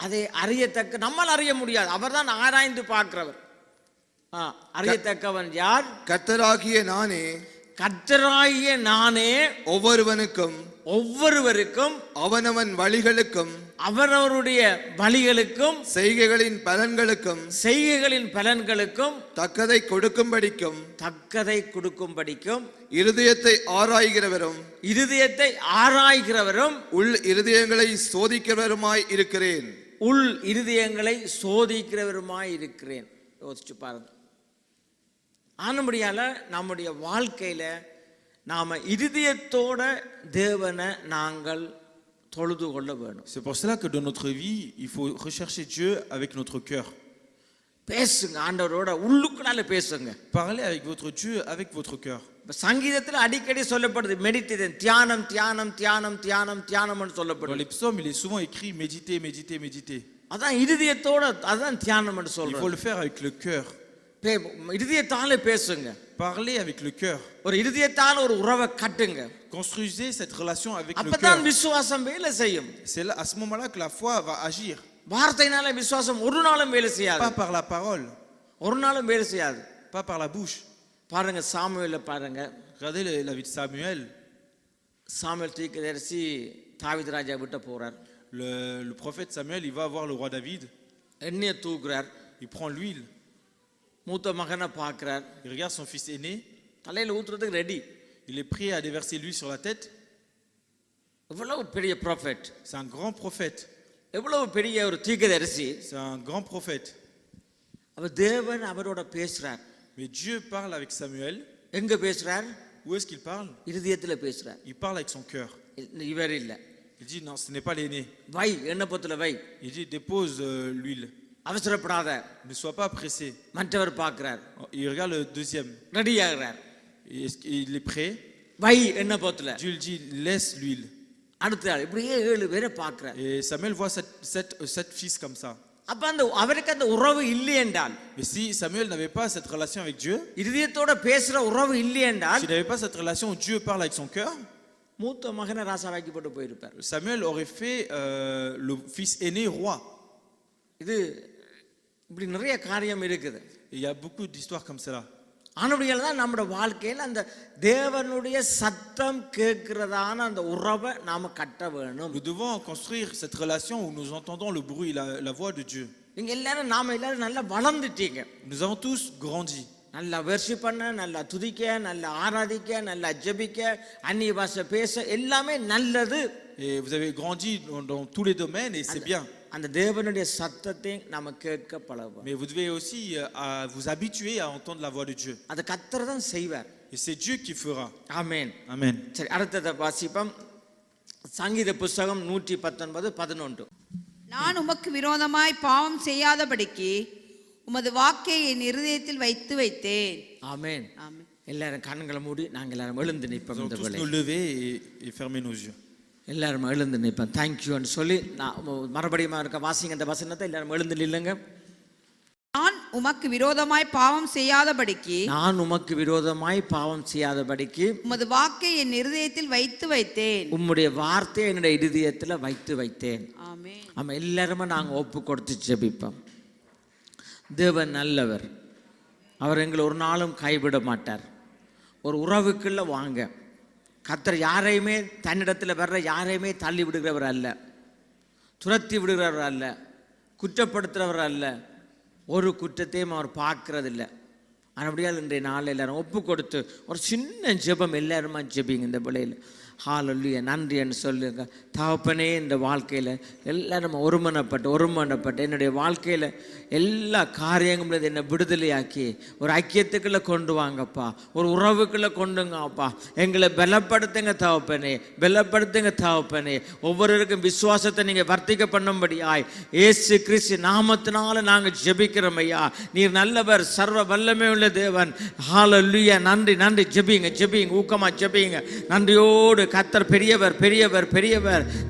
அதை அறியத்தக்க நம்மால் அறிய முடியாது, அவர்தான் ஆராய்ந்து பார்க்கிறவர். அறியத்தக்கவன் யார்? கர்த்தராகிய நானே ஒவ்வொருவனுக்கும் அவனவன் வழிகளுக்கும் அவரவருடைய வழிகளுக்கும் செய்கைகளின் பலன்களுக்கும் தக்கதை கொடுக்கும்படிக்கும் இருதயத்தை ஆராய்கிறவரும் உள் இருதயங்களை சோதிக்கிறவருமாய் இருக்கிறேன். யோசிச்சு பாருங்க. ஆனபடியால நம்முடைய வாழ்க்கையில நாம இருதயத்தோட தேவனை நாங்கள் தொழுது கொள்ள வேண்டும். C'est pour cela que dans notre vie, il faut rechercher Dieu avec notre cœur. பேசுங்க, ஆண்டவரோட உள்ளுக்குள்ளால பேசுங்க. Parlez avec votre Dieu avec votre cœur. சங்கீதத்துல அடிக்கடி சொல்லப்படுது மெடிடேஷன், தியானம் தியானம் தியானம் தியானம் தியானம்னு சொல்லப்படுது. Dans les psaumes, il est souvent écrit méditer, méditer, méditer. அதான் இருதயத்தோட, அதான் தியானம்னு சொல்றோம். Il faut le faire avec le cœur. இருதயத்தாலே பேசுங்க. Parlez avec le cœur. ஒரு இருதயத்தால ஒரு உறவை கட்டுங்க. Construisez cette relation avec le அப்பதான் cœur. விசுவாசம் வேலை செய்யும். C'est là, à ce moment-là que la foi va agir. வார்த்தையினால விசுவாசம் ஒரு நாளும் வேலை செய்யாது. Pas par la parole, ஒரு நாளும் வேலை செய்யாது. pas par la bouche. பாருங்க சாமுவேலை பாருங்க. Regardez la vie de Samuel. Samuel தீர்க்கதரிசி தாவீது ராஜா விட்டு போறார். Le prophète Samuel, il va voir le roi David. எண்ணெயை தூக்குறார். Il prend l'huile. மூத்த மகனை பார்க்கிறார். Il regarde son fils aîné. தலையில ஊத்துறதுக்கு ready. Il est prêt à déverser l'huile sur la tête. எவ்வளவு பெரிய prophet. C'est un grand prophète. எவ்வளவு பெரிய ஒரு தீர்க்கதரிசி. C'est un grand prophète. அவர் தேவன் அவரோட பேசுறார். Mais Dieu parle avec Samuel. எங்க பேசுறார்? Où est-ce qu'il parle? இருதயத்துல பேசுறார். Il parle avec son cœur. இவர் இல்ல. Il dit non, ce n'est pas l'aîné. வை எண்ணெய் பொத்துல வை. Il dit dépose l'huile. அவசரப்படாத. Ne sois pas pressé. மற்றவர் பார்க்கிறார். Il regarde le deuxième. Ready ஆகிறார். Il est prêt. வை எண்ணெய் பொத்துல. Dieu lui dit laisse l'huile. அடுத்த ஆள் இப்படியே 7 பேரை பார்க்கிறார். Et Samuel voit sept fils comme ça. அப்ப அந்த அவருக்கு அந்த உறவு இல்லை என்றால், Mais si Samuel n'avait pas cette relation avec Dieu, இருதயத்தோட பேசுற உறவு இல்லை என்றால், s'il n'avait pas cette relation où Dieu parle avec son cœur, மூத்த மகனை ராசாவாக்கி போட்டு போயிருப்பார். Samuel aurait fait le fils aîné roi. இது இப்படி நிறைய காரியம் இருக்குது. Et il y a beaucoup d'histoires comme cela. ஆனபடியால தான் நம்முடைய வாழ்க்கையில் அந்த தேவனுடைய சத்தம் கேட்கிறதான அந்த உறவை நாம கட்ட வேணும். Nous devons construire cette relation où nous entendons le bruit, la voix de Dieu. நீங்க எல்லாரும் நாம எல்லாரும் நல்லா வளர்ந்துட்டீங்க. Nous avons tous grandi. நல்லா வர்ஷிப் பண்ண, நல்லா துதிக்க, நல்லா ஆராதிக்க, நல்லா ஜெபிக்க, அந்நிய பாஷை பேச எல்லாமே நல்லது. Et vous avez grandi dans tous les domaines et c'est bien. அந்த தேவனுடைய சத்தத்தை நாம கேட்க பழகுவோம். Mais vous devez aussi vous habituer à entendre la voix de Dieu. அது கர்த்தர் தான் செய்வார். Et c'est Dieu qui fera. ஆமென். Amen. சரி, அடுத்தத வாசிப்போம். சங்கீத புத்தகம் 119:11. நான் உமக்கு விரோதமாய் பாவம் செய்யாதபடிக்கு உமது வாக்கை என் இருதயத்தில் வைத்தேன். ஆமென். ஆமென். எல்லாரும் கண்களை மூடி நாங்கள் எல்லாரும் எழுந்து நிற்போம். Nous இந்த allons tous வேளை nous lever et fermer nos yeux. எல்லாரும் எழுந்து நிற்போம். தேங்க்யூன்னு சொல்லி நான் மறுபடியும் இருக்க வாசிங்க அந்த வசனத்தை. எல்லாரும் எழுந்து நில்லுங்க. நான் உமக்கு விரோதமாய் பாவம் செய்யாதபடிக்கு நான் உமக்கு விரோதமாய் பாவம் செய்யாதபடிக்கு உமது வாக்கை என் இருதயத்தில் வைத்தேன். உம்முடைய வார்த்தையை என்னுடைய இருதயத்தில் வைத்தேன். ஆமென். ஆமாம், எல்லாருமே நாங்கள் ஒப்பு கொடுத்து ஜெபிப்போம். தேவன் நல்லவர். அவர் எங்களை ஒரு நாளும் கைவிட மாட்டார். ஒரு உறவுக்குள்ள வாங்க. கர்த்தர் யாரையுமே தன்னிடத்தில் வர்ற யாரையுமே தள்ளி விடுகிறவர் அல்ல, துரத்தி விடுகிறவர் அல்ல, குற்றப்படுத்துகிறவர் அல்ல. ஒரு குற்றத்தையும் அவர் பார்க்கறதில்லை. அப்படியால் இன்றைய நாளில் எல்லாரும் ஒப்பு கொடுத்து ஒரு சின்ன ஜெபம் எல்லாருமா ஜெபிங்க இந்த பிள்ளையில். ஹல்லேலூயா, நன்றி என்று சொல்லுங்க. தகப்பனே, இந்த வாழ்க்கையில் எல்லாரும் ஒருமனப்பட்டு என்னுடைய வாழ்க்கையில் எல்லா காரியங்களும் என்னை விடுதலையாக்கி ஒரு ஐக்கியத்துக்குள்ளே கொண்டு வாங்கப்பா, ஒரு உறவுக்குள்ளே கொண்டுங்கப்பா. எங்களை பலப்படுத்துங்க தகப்பனே. ஒவ்வொருவருக்கும் விசுவாசத்தை நீங்கள் வர்த்திக்க பண்ணும்படியாய் இயேசு கிறிஸ்து நாமத்தினால நாங்கள் ஜெபிக்கிறோம் ஐயா. நீர் நல்லவர், சர்வ வல்லமை உள்ள தேவன். ஹல்லேலூயா, நன்றி. ஜெபிங்க, ஊக்கமா ஜெபிங்க. நன்றியோடு கர்த்தர் பெரியவர்.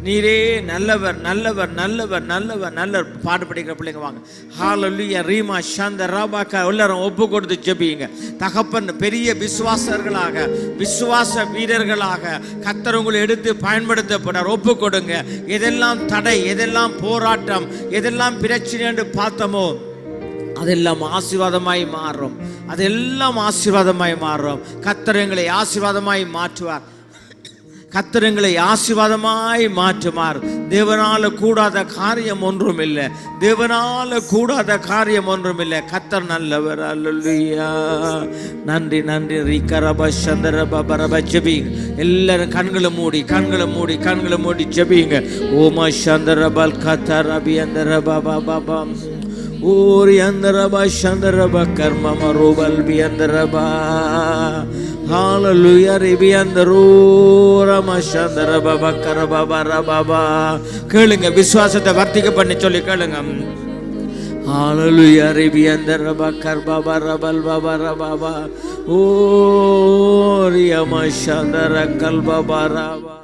நீரே நல்லவர். பாட்டு படிக்கிற பிள்ளைங்க வாங்க. ஹல்லேலூயா, ரீமா ஷந்த ராபாக்கா எல்லாரும் ஒப்பு கொடுத்து ஜெபிங்க. தகப்பன் பெரிய விசுவாச வீரர்களாக கர்த்தர் உங்களை எடுத்து பயன்படுத்தப்படார். ஒப்பு கொடுங்க. எதெல்லாம் தடை, எதெல்லாம் போராட்டம், எதெல்லாம் பிரச்சனை என்று பார்த்தோமோ அதெல்லாம் ஆசீர்வாதமாய் மாறும். கர்த்தர் எங்களை ஆசீர்வாதமாய் மாற்றுவார். தேவனால கூடாத காரியம் ஒன்றும் இல்லை. கர்த்தர் நல்லவர். அல்லேலூயா, நன்றி. ரிகரப சந்தரபரப ஜெபிங்க. எல்லாரும் கண்களை மூடி ஜெபிங்க. ஓம சந்தரபல் கதரபி அந்தரபபபப ஓரி அந்தரப சந்தரப கர்ம மருபல் பி அந்தரபா. ஹல்லேலூயா, ரிபி அந்தரூரம சந்தரபப கரபபரபபா. கேளுங்க, விசுவாசத்தை வர்த்திக்க பண்ணி சொல்லி கேளுங்க. ஹல்லேலூயா, ரிபி அந்தரப கர்பபரபல் பபரபபா ஓரி அம சந்தர கல்பபரபா.